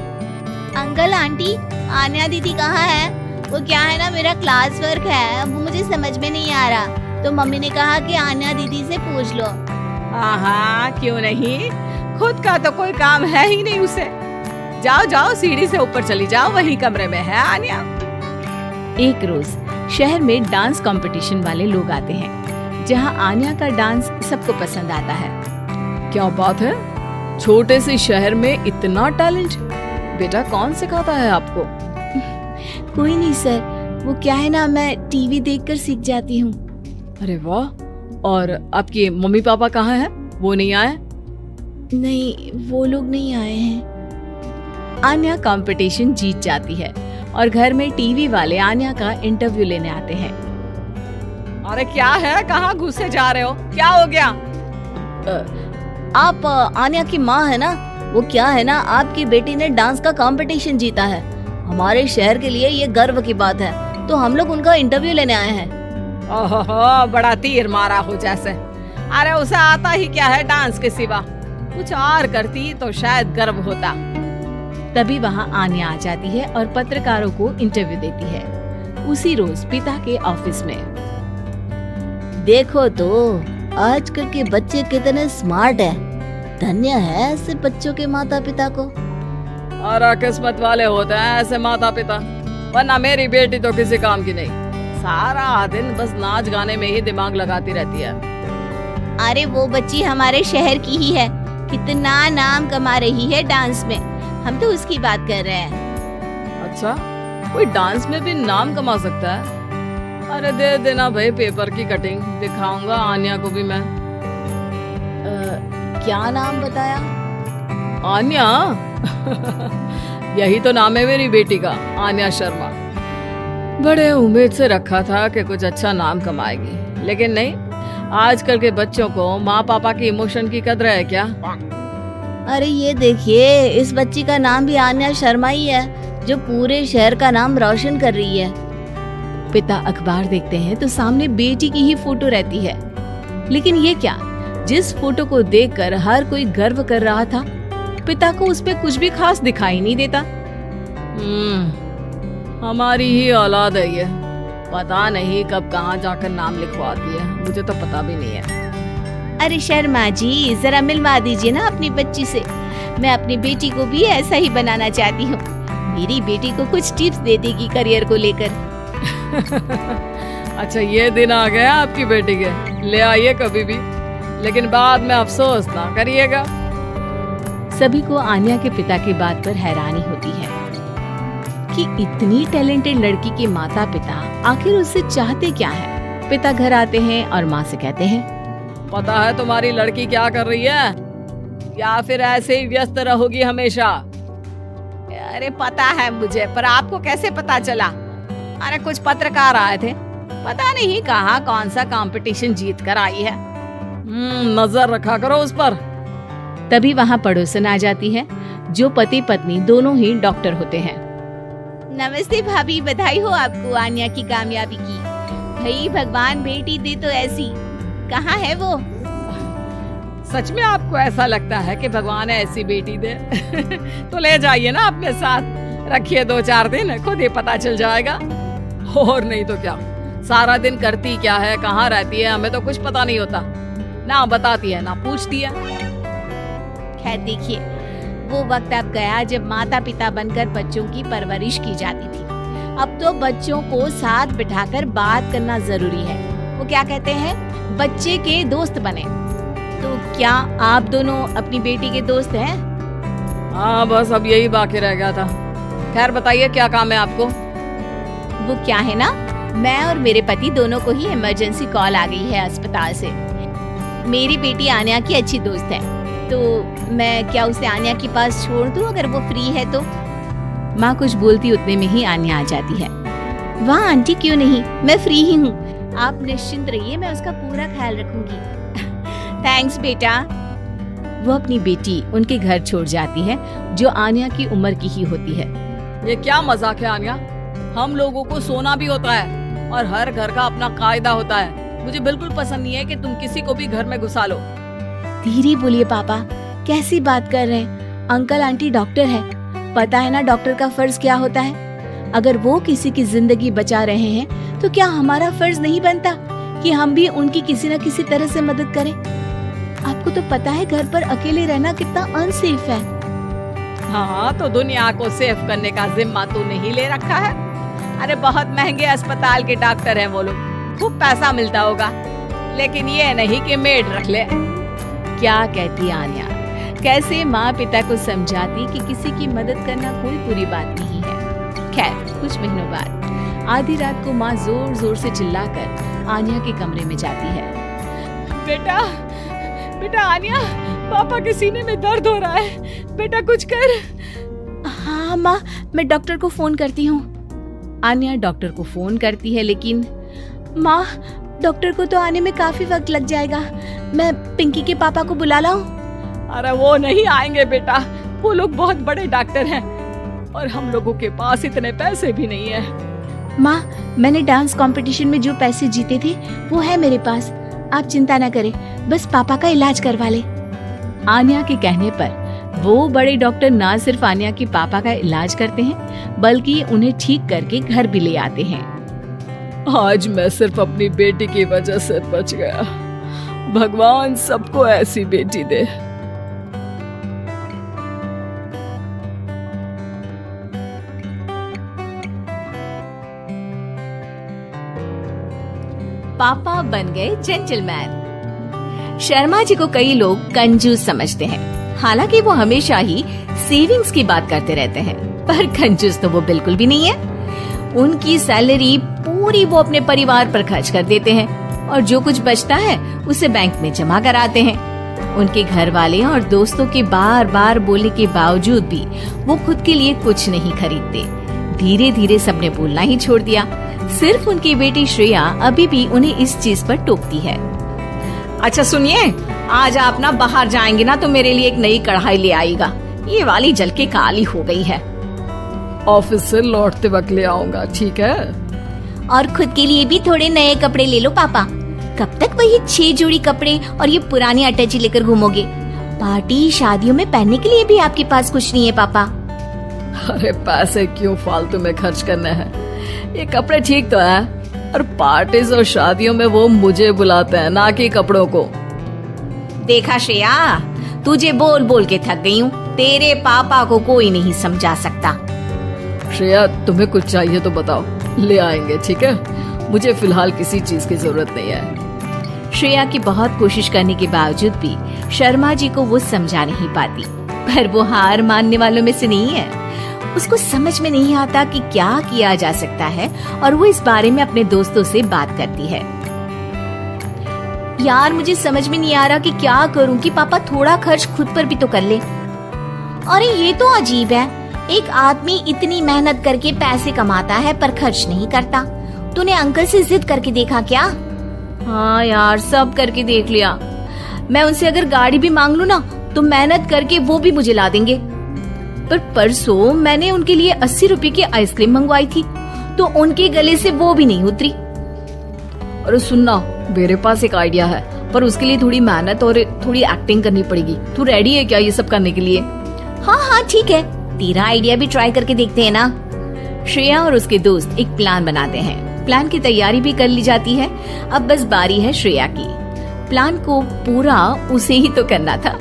C: अंकल आंटी, आन्या दीदी कहाँ है? वो क्या है ना, मेरा क्लास वर्क है, वो मुझे समझ में नहीं आ रहा, तो मम्मी ने कहा कि आन्या दीदी से पूछ लो।
E: हाँ, क्यों नहीं, खुद का तो कोई काम है ही नहीं उसे। जाओ जाओ, सीढ़ी से ऊपर चली जाओ, वही कमरे में है आन्या।
D: एक रोज शहर में डांस कंपटीशन वाले लोग आते हैं, जहां आन्या का डांस सबको पसंद आता है।
B: क्या बात है, छोटे से शहर में इतना टैलेंट? बेटा कौन सिखाता है आपको?
D: कोई नहीं सर, वो क्या है ना, मैं टीवी देखकर सीख जाती हूँ।
B: अरे वाह, और आपके मम्मी पापा कहाँ हैं? वो नहीं आए?
D: नहीं, वो लोग नहीं आए हैं। आन्या कंपटीशन जीत जाती है और घर में टीवी वाले आन्या का इंटरव्यू लेने आते हैं।
E: अरे क्या है, कहाँ घुसे जा रहे हो, क्या हो गया?
C: आप आन्या की माँ है ना? वो क्या है ना, आपकी बेटी ने डांस का कंपटीशन जीता है। हमारे शहर के लिए ये गर्व की बात है, तो हम लोग उनका इंटरव्यू लेने आए हैं।
E: ओहो, बड़ा तीर मारा हो जैसे। अरे उसे आता ही क्या है डांस के सिवा, कुछ और करती तो शायद गर्व होता।
D: तभी वहाँ आन्या आ जाती है और पत्रकारों को इंटरव्यू देती है। उसी रोज पिता के ऑफिस में।
C: देखो तो आजकल के बच्चे कितने स्मार्ट है, धन्य है ऐसे बच्चों के माता पिता को।
B: और किस्मत वाले होते हैं ऐसे माता पिता, वरना मेरी बेटी तो किसी काम की नहीं, सारा दिन बस नाच गाने में ही दिमाग लगाती रहती है।
C: अरे वो बच्ची हमारे शहर की ही है, कितना नाम कमा रही है डांस में, हम तो उसकी बात कर रहे हैं।
B: अच्छा, कोई डांस में भी नाम कमा सकता है? अरे दे देना भाई पेपर की कटिंग, दिखाऊंगा आन्या को भी मैं।
C: क्या नाम बताया?
B: आन्या? यही तो नाम है मेरी बेटी का, आन्या शर्मा। बड़े उम्मीद से रखा था कि कुछ अच्छा नाम कमाएगी, लेकिन नहीं। आजकल के बच्चों को माँ पापा की इमोशन की कदर है क्या?
C: अरे ये देखिए, इस बच्ची का नाम भी आन्या शर्मा ही है, जो पूरे शहर का नाम रोशन कर रही है।
D: पिता अखबार देखते हैं तो सामने बेटी की ही फोटो रहती है, लेकिन ये क्या, जिस फोटो को देखकर हर कोई गर्व कर रहा था, पिता को उस पे कुछ भी खास दिखाई नहीं देता।
B: हमारी ही औलाद है ये, पता नहीं कब कहाँ जाकर नाम लिखवाती है, मुझे तो पता भी नहीं है।
C: अरे शर्मा जी, जरा मिलवा दीजिए ना अपनी बच्ची से, मैं अपनी बेटी को भी ऐसा ही बनाना चाहती हूँ। मेरी बेटी को कुछ टिप्स दे देगी करियर को लेकर।
B: अच्छा, ये दिन आ गया आपकी बेटी के, ले आइए कभी भी, लेकिन बाद में अफसोस ना करिएगा।
D: सभी को आन्या के पिता की बात पर हैरानी होती है कि इतनी टैलेंटेड लड़की के माता पिता आखिर उससे चाहते क्या है। पिता घर आते हैं और माँ से कहते हैं,
B: पता है तुम्हारी लड़की क्या कर रही है, या फिर ऐसे ही व्यस्त रहोगी हमेशा?
E: अरे पता है मुझे, पर आपको कैसे पता चला? अरे कुछ पत्रकार आए थे, पता नहीं कहाँ कौन सा कंपटीशन जीत कर आई है।
B: नजर रखा करो उस पर।
D: तभी वहाँ पड़ोसन आ जाती है, जो पति पत्नी दोनों ही डॉक्टर होते हैं।
C: नमस्ते भाभी, बधाई हो आपको आन्या की कामयाबी की। भाई भगवान बेटी दे तो ऐसी, कहाँ है वो?
E: सच में आपको ऐसा लगता है कि भगवान ऐसी बेटी दे? तो ले जाइए ना अपने साथ, रखिए 2-4 दिन, खुद ही पता चल जाएगा।
B: और नहीं तो क्या, सारा दिन करती क्या है, कहाँ रहती है, हमें तो कुछ पता नहीं होता, ना बताती है ना पूछती है।
C: खैर देखिए, वो वक्त अब गया जब माता पिता बनकर बच्चों की परवरिश की जाती थी। अब तो बच्चों को साथ बिठाकर बात करना जरूरी है। वो क्या कहते हैं, बच्चे के दोस्त बने। तो क्या आप दोनों अपनी बेटी के दोस्त हैं?
B: हाँ, बस अब यही बाकी रह गया था। खैर बताइए क्या काम है आपको?
C: वो क्या है ना,
D: मैं और मेरे पति दोनों को ही इमरजेंसी कॉल आ गई है अस्पताल से। मेरी बेटी आन्या की अच्छी दोस्त है, तो मैं क्या उसे आन्या के पास छोड़ दूं अगर वो फ्री है तो? माँ कुछ बोलती उतने में ही आन्या आ जाती है। वाह आंटी, क्यों नहीं, मैं फ्री ही हूँ, आप निश्चिंत रहिए, मैं उसका पूरा ख्याल रखूंगी। थैंक्स बेटा। वो अपनी बेटी उनके घर छोड़ जाती है, जो आन्या की उम्र की ही होती है।
B: ये क्या मजाक है आन्या? हम लोगों को सोना भी होता है और हर घर का अपना कायदा होता है। मुझे बिल्कुल पसंद नहीं है कि तुम किसी को भी घर में घुसा लो।
D: धीरे बोलिए पापा, कैसी बात कर रहे हैं? अंकल आंटी डॉक्टर है, पता है ना डॉक्टर का फर्ज क्या होता है। अगर वो किसी की जिंदगी बचा रहे हैं तो क्या हमारा फर्ज नहीं बनता कि हम भी उनकी किसी न किसी तरह से मदद करें? आपको तो पता है घर पर अकेले रहना कितना अनसेफ है।
B: हाँ, तो दुनिया को सेफ करने का जिम्मा तू नहीं ले रखा है? अरे बहुत महंगे अस्पताल के डॉक्टर हैं वो लोग, खूब पैसा मिलता होगा, लेकिन ये नहीं कि मेड रख ले।
D: क्या कहती आन्या, कैसे माँ पिता को समझाती कि किसी की मदद करना कोई बुरी बात नहीं है। खैर कुछ महीनों बाद आधी रात को माँ जोर जोर से चिल्लाकर आन्या के कमरे में जाती है।
B: बेटा बेटा आन्या, पापा के सीने में दर्द हो रहा है, बेटा कुछ कर।
D: हाँ माँ, मैं डॉक्टर को फोन करती हूँ। आन्या डॉक्टर को फोन करती है, लेकिन माँ डॉक्टर को तो आने में काफी वक्त लग जाएगा, मैं पिंकी के पापा को बुला लाऊं?
B: अरे वो नहीं आएंगे बेटा, वो लोग बहुत बड़े डॉक्टर हैं और हम लोगों के पास इतने पैसे भी नहीं है।
D: माँ मैंने डांस कंपटीशन में जो पैसे जीते थे वो है मेरे पास, आप चिंता न करें, बस पापा का इलाज करवा ले। आन्या के कहने पर वो बड़े डॉक्टर ना सिर्फ आन्या के पापा का इलाज करते हैं बल्कि उन्हें ठीक करके घर भी ले आते हैं।
B: आज मैं सिर्फ अपनी बेटी की वजह से बच गया। भगवान सबको ऐसी बेटी दे।
D: पापा बन गए जेंटलमैन। शर्मा जी को कई लोग कंजूस समझते हैं, हालांकि वो हमेशा ही सेविंग्स की बात करते रहते हैं, पर कंजूस तो वो बिल्कुल भी नहीं है। उनकी सैलरी पूरी वो अपने परिवार पर खर्च कर देते हैं और जो कुछ बचता है उसे बैंक में जमा कराते हैं। उनके घर वाले और दोस्तों के बार बार बोलने के बावजूद भी वो खुद के लिए कुछ नहीं खरीदते। धीरे धीरे सबने बोलना ही छोड़ दिया, सिर्फ उनकी बेटी श्रेया अभी भी उन्हें इस चीज पर टोकती है।
E: अच्छा सुनिए, आज आप ना बाहर जाएंगे ना तो मेरे लिए एक नई कढ़ाई ले आएगा, ये वाली जल के काली हो गई है।
B: ऑफिस से लौटते वक्त ले आऊंगा, ठीक है?
C: और खुद के लिए भी थोड़े नए कपड़े ले लो पापा। कब तक वही 6 जोड़ी कपड़े और ये पुरानी अटैची लेकर घूमोगे? पार्टी शादियों में पहनने के लिए भी आपके पास कुछ नहीं है पापा।
B: अरे पैसे क्यों फालतू में खर्च करने हैं? ये कपड़े ठीक तो है, और पार्टीज और शादियों में वो मुझे बुलाते हैं, ना कि कपड़ों को।
E: देखा श्रेया, तुझे बोल बोल के थक गई हूँ, तेरे पापा को कोई नहीं समझा सकता।
B: श्रेया तुम्हें कुछ चाहिए तो बताओ, ले आएंगे, ठीक है? मुझे फिलहाल किसी चीज की जरूरत नहीं है।
D: श्रेया की बहुत कोशिश करने के बावजूद भी शर्मा जी को वो समझा नहीं पाती, पर वो हार मानने वालों में से नहीं है। उसको समझ में नहीं आता कि क्या किया जा सकता है और वो इस बारे में अपने दोस्तों से बात करती है। यार मुझे समझ में नहीं आ रहा कि क्या करूं कि पापा थोड़ा खर्च खुद पर भी तो कर ले।
C: अरे ये तो अजीब है, एक आदमी इतनी मेहनत करके पैसे कमाता है पर खर्च नहीं करता। तूने अंकल से जिद करके देखा क्या?
D: हाँ यार, सब करके देख लिया। मैं उनसे अगर गाड़ी भी मांग लूं ना तो मेहनत करके वो भी मुझे ला देंगे। पर परसों मैंने उनके लिए 80 रुपए की आइसक्रीम मंगवाई थी तो उनके गले से वो भी नहीं उतरी।
B: अरे सुनना, मेरे पास एक आइडिया है, पर उसके लिए थोड़ी मेहनत और थोड़ी एक्टिंग करनी पड़ेगी। तू रेडी है क्या ये सब करने के लिए?
C: हाँ ठीक है, तेरा आइडिया भी ट्राई करके देखते हैं ना।
D: श्रेया और उसके दोस्त एक प्लान बनाते हैं। प्लान की तैयारी भी कर ली जाती है। अब बस बारी है श्रेया की। प्लान को पूरा उसे ही तो करना था।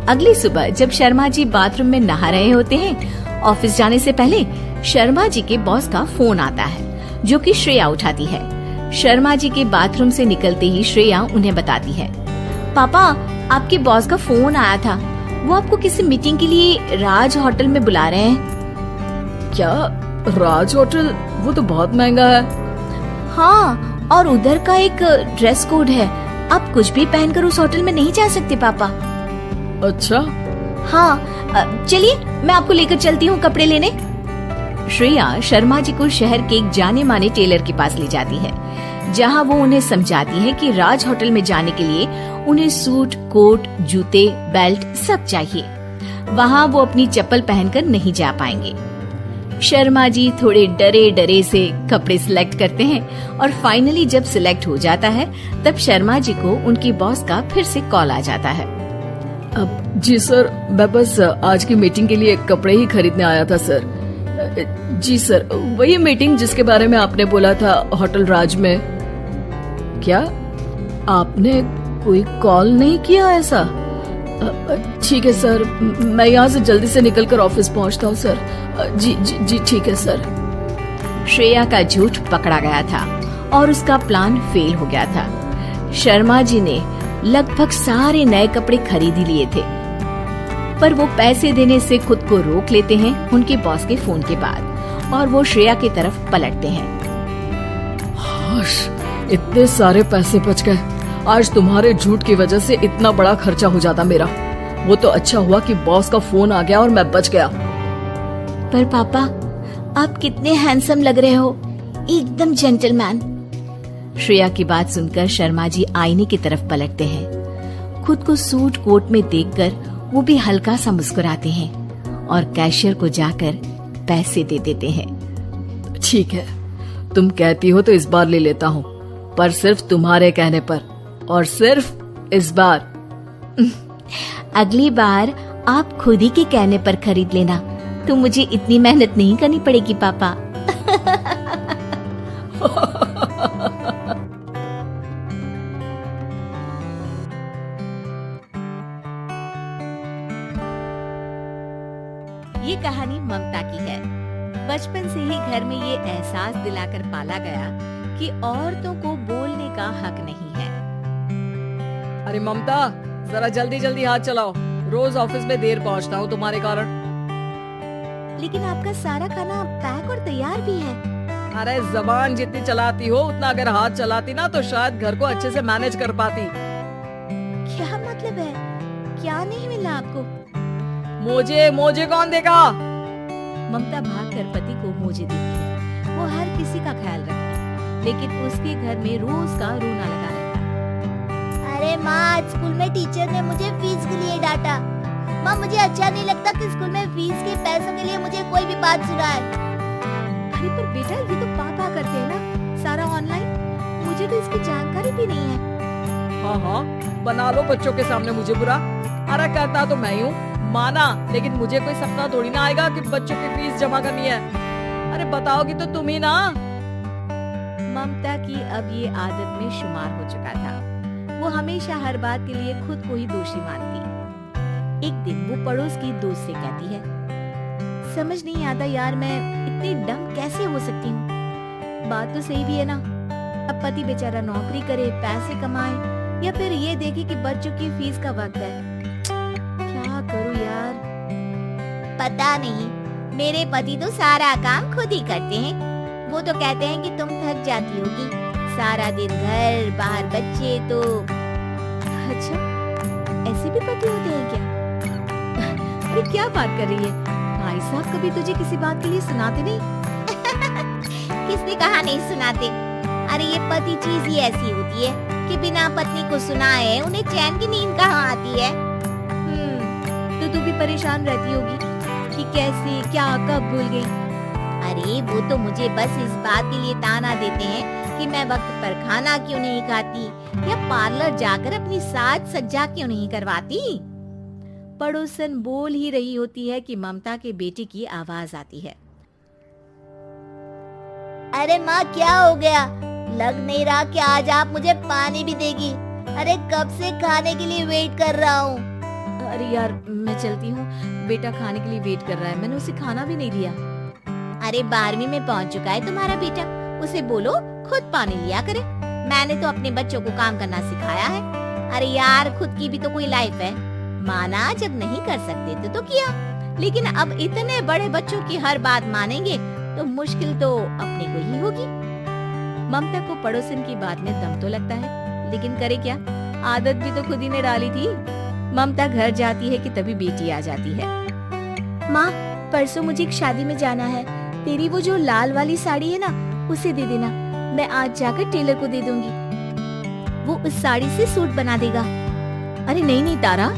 D: अगली सुबह जब शर्मा जी बाथरूम में नहा रहे होते हैं, ऑफिस जाने से पहले शर्मा जी के बॉस का फोन आता है, जो कि श्रेया उठाती है। शर्मा जी के बाथरूम से निकलते ही श्रेया उन्हें बताती है, पापा आपके बॉस का फोन आया था, वो आपको किसी मीटिंग के लिए राज होटल में बुला रहे हैं।
B: क्या? राज होटल? वो तो बहुत महंगा है।
D: हाँ, और उधर का एक ड्रेस कोड है। आप कुछ भी पहनकर उस होटल में नहीं जा सकते पापा।
B: अच्छा,
D: हाँ, चलिए मैं आपको लेकर चलती हूँ कपड़े लेने। श्रेया शर्मा जी को शहर के एक जाने माने टेलर के पास ले जाती है, जहाँ वो उन्हें समझाती है कि राज होटल में जाने के लिए उन्हें सूट, कोट, जूते, बेल्ट सब चाहिए। वहाँ वो अपनी चप्पल पहनकर नहीं जा पाएंगे। शर्मा जी थोड़े डरे डरे से कपड़े सिलेक्ट करते हैं और फाइनली जब सिलेक्ट हो जाता है तब शर्मा जी को उनकी बॉस का फिर से कॉल आ जाता है।
B: अब जी सर, मैं बस आज की मीटिंग के लिए कपड़े ही खरीदने आया था सर। जी सर, वही मीटिंग जिसके बारे में आपने बोला था होटल राज में। क्या आपने कोई कॉल नहीं किया ऐसा? ठीक है सर, मैं यहाँ से जल्दी से निकलकर ऑफिस पहुँचता हूँ सर। जी जी जी ठीक है सर।
D: श्रेया का झूठ पकड़ा गया था और उसका प्लान फेल हो गया था। शर्मा जी ने लगभग सारे नए कपड़े खरीद ही लिए थे, पर वो पैसे देने से खुद को रोक लेते हैं उनके बॉस के फोन के बाद, और वो श्रेया की तरफ पलटते हैं।
B: इतने सारे पैसे बच गए। आज तुम्हारे झूठ की वजह से इतना बड़ा खर्चा हो जाता मेरा। वो तो अच्छा हुआ कि बॉस का फोन आ गया और मैं बच गया।
D: पर पापा, आप कितने हैंडसम लग रहे हो, एकदम जेंटलमैन। श्रेया की बात सुनकर शर्मा जी आईने की तरफ पलटते हैं। खुद को सूट कोट में देखकर वो भी हल्का सा मुस्कुराते हैं और कैशियर को जाकर पैसे दे देते हैं।
B: ठीक है, तुम कहती हो तो इस बार ले लेता हूँ, पर सिर्फ तुम्हारे कहने पर, और सिर्फ इस बार।
D: अगली बार आप खुद ही के कहने पर खरीद लेना, तो मुझे इतनी मेहनत नहीं करनी पड़ेगी पापा।
A: ये कहानी ममता की है। बचपन से ही घर में ये एहसास दिलाकर पाला गया कि औरतों को बोलने का हक नहीं है।
B: अरे ममता, जरा जल्दी जल्दी हाथ चलाओ, रोज ऑफिस में देर पहुंचता हूँ तुम्हारे कारण।
A: लेकिन आपका सारा खाना पैक और तैयार भी है।
B: अरे जबान जितनी चलाती हो उतना अगर हाथ चलाती ना तो शायद घर को अच्छे से मैनेज कर पाती।
A: क्या मतलब है? क्या नहीं मिला आपको?
B: मुझे कौन देगा?
A: ममता भागकर पति को मोजे देती है। वो हर किसी का ख्याल रखती है, लेकिन उसके घर में रोज का रोना लगा रहता।
C: अरे माँ, आज स्कूल में टीचर ने मुझे फीस के लिए डांटा। माँ, मुझे अच्छा नहीं लगता कि स्कूल में फीस के पैसों के लिए मुझे कोई भी बात सुनाए।
A: अरे पर बेटा, ये तो पापा करते हैं ना, सारा ऑनलाइन। मुझे तो इसकी जानकारी भी नहीं है।
B: हाँ, बना लो बच्चों के सामने मुझे बुरा। अरे करता तो मैं ही हूँ, माना, लेकिन मुझे कोई सपना थोड़ी ना आएगा कि बच्चों की फीस जमा करनी है। अरे बताओगी तो तुम ही ना।
A: ममता की अब ये आदत में शुमार हो चुका था। वो हमेशा हर बात के लिए खुद को ही दोषी मानती। एक दिन वो पड़ोस की दोस्त से कहती है, समझ नहीं आता यार, मैं इतनी डम कैसे हो सकती हूँ। बात तो सही भी है ना, अब पति बेचारा नौकरी करे, पैसे कमाए, या फिर ये देखे कि बच्चों की फीस का वक्त है। क्या करूँ यार?
C: पता नहीं, मेरे पति तो सारा काम खुद ही करते हैं। वो तो कहते हैं कि तुम थक जाती होगी, सारा दिन घर बाहर बच्चे। तो
A: अच्छा, ऐसे भी पति होते हैं क्या? अरे क्या बात कर रही है? भाई साहब कभी तुझे किसी बात के लिए सुनाते नहीं?
C: किसने कहा नहीं सुनाते? अरे ये पति चीज ही ऐसी होती है कि बिना पत्नी को सुनाए उन्हें चैन की नींद कहाँ आती है।
A: तो तू भी परेशान रहती होगी कि कैसे, क्या, कब भूल गई।
C: अरे वो तो मुझे बस इस बात के लिए ताना देते हैं कि मैं वक्त पर खाना क्यों नहीं खाती या पार्लर जाकर अपनी साज सज्जा क्यों नहीं करवाती।
A: पड़ोसन बोल ही रही होती है कि ममता के बेटे की आवाज आती है।
C: अरे माँ, क्या हो गया? लग नहीं रहा कि आज आप मुझे पानी भी देगी। अरे कब से खाने के लिए वेट कर रहा हूँ।
A: अरे यार, मैं चलती हूँ, बेटा खाने के लिए वेट कर रहा है, मैंने उसे खाना भी नहीं दिया।
C: अरे 12वीं में पहुँच चुका है तुम्हारा बेटा, उसे बोलो खुद पानी लिया करे। मैंने तो अपने बच्चों को काम करना सिखाया है। अरे यार, खुद की भी तो कोई लाइफ है। माना जब नहीं कर सकते थे तो किया, लेकिन अब इतने बड़े बच्चों की हर बात मानेंगे तो मुश्किल तो अपने को ही होगी।
A: ममता को पड़ोसन की बात में दम तो लगता है, लेकिन करे क्या, आदत भी तो खुद ही ने डाली थी। ममता घर जाती है कि तभी बेटी आ जाती है।
C: माँ, परसों मुझे एक शादी में जाना है। तेरी वो जो लाल वाली साड़ी है ना, उसे दे देना। मैं आज जाकर टेलर को दे दूंगी, वो उस साड़ी से सूट बना देगा।
A: अरे नहीं नहीं तारा,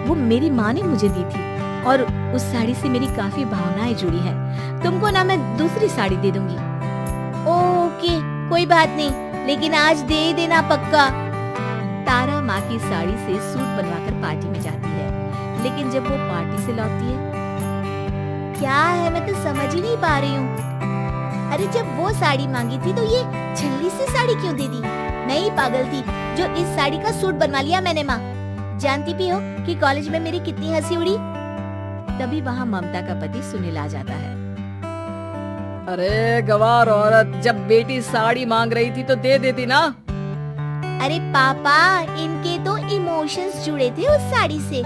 A: वो मेरी माँ ने मुझे दी थी और उस साड़ी से मेरी काफी भावनाएं जुड़ी हैं। तुमको ना मैं दूसरी साड़ी दे दूंगी।
C: ओके, कोई बात नहीं, लेकिन आज दे देना पक्का।
A: तारा माँ की साड़ी से सूट बनवाकर पार्टी में जाती है, लेकिन जब वो पार्टी से लौटती है,
C: क्या है, मैं तो समझ ही नहीं पा रही हूँ। अरे जब वो साड़ी मांगी थी तो ये छल्ली से साड़ी क्यों दे दी? मैं ही पागल थी जो इस साड़ी का सूट बनवा लिया मैंने। माँ, जानती भी हो कि कॉलेज में मेरी कितनी हंसी उड़ी।
A: तभी वहाँ ममता का पति सुनील आ जाता है।
B: अरे गवार औरत, जब बेटी साड़ी मांग रही थी तो दे देती ना।
C: अरे पापा, इनके तो इमोशंस जुड़े थे उस साड़ी से।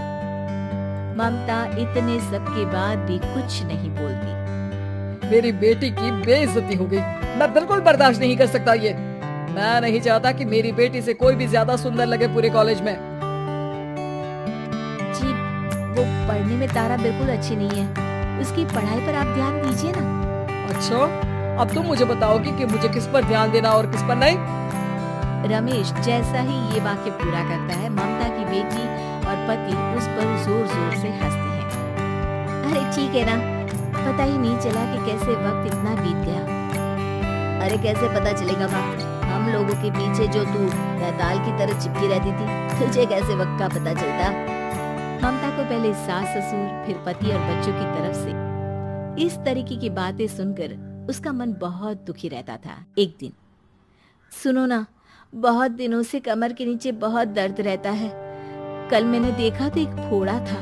A: ममता इतने सब के बाद भी कुछ नहीं बोलती।
B: मेरी बेटी की बेइज्जती हो गई। मैं बिल्कुल बर्दाश्त नहीं कर सकता ये। मैं नहीं चाहता कि मेरी बेटी से कोई भी ज्यादा सुंदर लगे पूरे कॉलेज में।
A: जी, वो पढ़ने में तारा बिल्कुल अच्छी नहीं है, उसकी पढ़ाई पर आप ध्यान दीजिए ना।
B: अच्छा, अब तुम मुझे बताओगी कि मुझे किस पर ध्यान देना और किस पर नहीं?
A: रमेश जैसा ही ये वाक्य पूरा करता है, ममता की बेटी और पति उस पर जोर जोर से हंसते हैं।
C: अरे ठीक है ना, पता ही नहीं चला कि कैसे वक्त इतना बीत गया।
A: अरे कैसे पता चलेगा माँ, हम लोगों के पीछे जो तू बैताल की तरह चिपकी रहती थी, तुझे कैसे वक्त का पता चलता? ममता को पहले सास ससुर, फिर पति और बच्चों की तरफ से इस तरीके की बातें सुनकर उसका मन बहुत दुखी रहता था। एक दिन, सुनो ना, बहुत दिनों से कमर के नीचे बहुत दर्द रहता है। कल मैंने देखा तो एक फोड़ा था।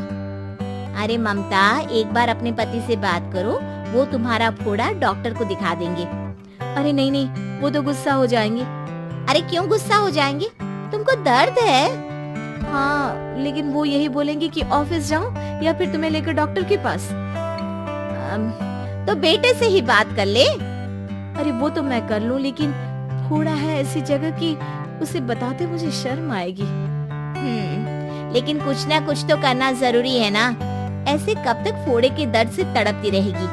C: अरे ममता, एक बार अपने पति से बात करो, वो तुम्हारा फोड़ा डॉक्टर को दिखा देंगे।
A: अरे नहीं नहीं, वो तो गुस्सा हो जाएंगे।
C: अरे क्यों गुस्सा हो जाएंगे? तुमको दर्द है?
A: हाँ, लेकिन वो यही बोलेंगे कि ऑफिस जाऊं या फिर तुम्हें लेकर डॉक्टर के पास।
C: तो बेटे से ही बात कर ले।
A: अरे वो तो मैं कर लूं, लेकिन फोड़ा है ऐसी जगह कि उसे बताते मुझे शर्म आएगी।
C: लेकिन कुछ ना कुछ तो करना जरूरी है ना। ऐसे कब तक फोड़े के दर्द से तड़पती रहेगी?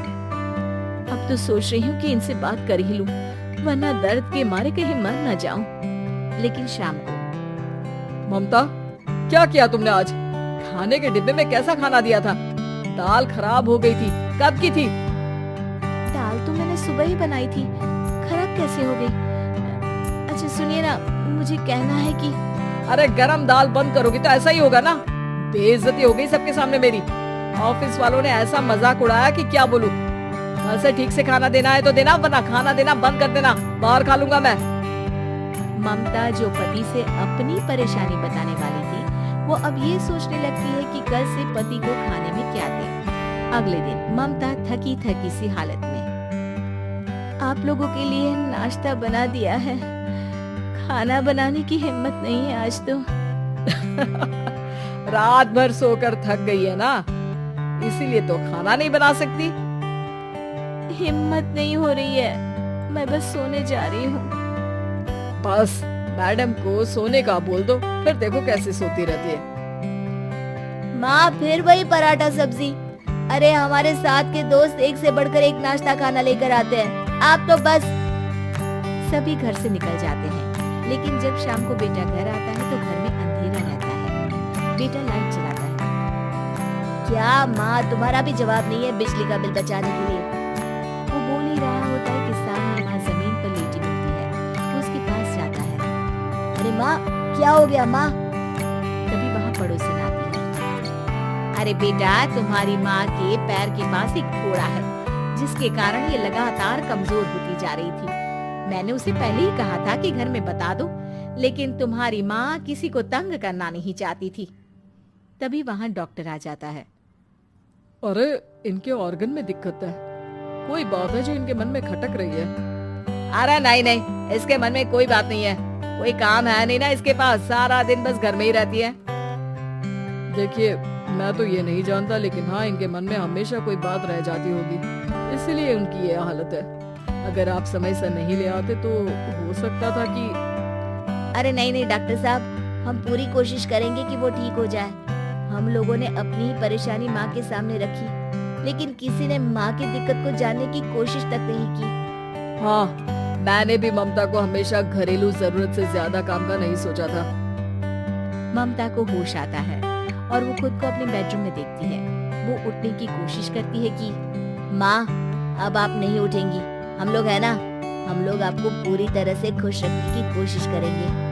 A: अब तो सोच रही हूँ कि इनसे बात कर ही लूं, वरना दर्द के मारे कहीं मर न जाऊं। लेकिन शाम को,
B: ममता, क्या किया तुमने आज? खाने के डिब्बे में कैसा खाना दिया था? दाल खराब हो गई थी। कब की थी?
A: दाल तो मैंने सुबह ही बनाई थी, खराब कैसे हो गई? अच्छा सुनिए ना, मुझे कहना है कि
B: अरे गरम दाल बंद करोगी तो ऐसा ही होगा ना। बेइज्जती हो गई सबके सामने मेरी। ऑफिस वालों ने ऐसा मजाक उड़ाया कि क्या बोलूं। कल से ठीक से खाना देना है तो देना, वरना खाना देना बंद कर देना। बाहर खा लूंगा मैं।
A: ममता जो पति से अपनी परेशानी बताने वाली थी, वो अब ये सोचने लगती है कि कल से पति को खाने में क्या दे। अगले दिन ममता थकी थकी सी हालत में, आप लोगों के लिए नाश्ता बना दिया है, खाना बनाने की हिम्मत नहीं है आज तो।
B: रात भर सोकर थक गई है ना, इसीलिए तो खाना नहीं बना सकती।
A: हिम्मत नहीं हो रही है, मैं बस सोने जा रही हूँ।
B: बस मैडम को सोने का बोल दो, फिर देखो कैसे सोती रहती है।
C: माँ, फिर वही पराठा सब्जी। अरे हमारे साथ के दोस्त एक से बढ़कर एक नाश्ता खाना लेकर आते हैं, आप तो बस।
A: सभी घर से निकल जाते हैं, लेकिन जब शाम को बेटा घर आता है तो घर में अंधेरा रहता है। बेटा लाइट जलाता है।
C: क्या माँ, तुम्हारा भी जवाब नहीं है बिजली का बिल बचाने के लिए?
A: वो बोल ही रहा होता है कि सामने माँ जमीन पर लेटी मिलती है। वो उसके पास जाता है।
C: अरे माँ, क्या हो गया माँ?
A: तभी वहाँ पड़ोसन आती है। अरे बेटा, तुम्हारी माँ के पैर के पास एक फोड़ा है, जिसके कारण ये लगातार कमजोर होती जा रही थी। मैंने उसे पहले ही कहा था कि घर में बता दो, लेकिन तुम्हारी माँ किसी को तंग करना नहीं चाहती थी। तभी वहाँ डॉक्टर आ जाता है।
B: अरे इनके ऑर्गन में दिक्कत है, कोई बात है जो इनके मन में खटक रही है।
E: अरे नहीं नहीं, इसके मन में कोई बात नहीं है, कोई काम है नहीं ना इसके पास, सारा दिन बस घर में ही रहती है।
B: देखिए, मैं तो ये नहीं जानता, लेकिन हाँ, इनके मन में हमेशा कोई बात रह जाती होगी, इसीलिए उनकी ये हालत है। अगर आप समय से नहीं ले आते तो हो सकता था कि
A: अरे नहीं नहीं डॉक्टर साहब, हम पूरी कोशिश करेंगे कि वो ठीक हो जाए। हम लोगों ने अपनी ही परेशानी माँ के सामने रखी, लेकिन किसी ने माँ की दिक्कत को जानने की कोशिश तक नहीं की।
B: हाँ, मैंने भी ममता को हमेशा घरेलू जरूरत से ज्यादा काम का नहीं सोचा था।
A: ममता को होश आता है और वो खुद को अपने बेडरूम में देखती है। वो उठने की कोशिश करती है कि माँ, अब आप नहीं उठेंगी। हम लोग है ना, हम लोग आपको पूरी तरह से खुश रखने की कोशिश करेंगे।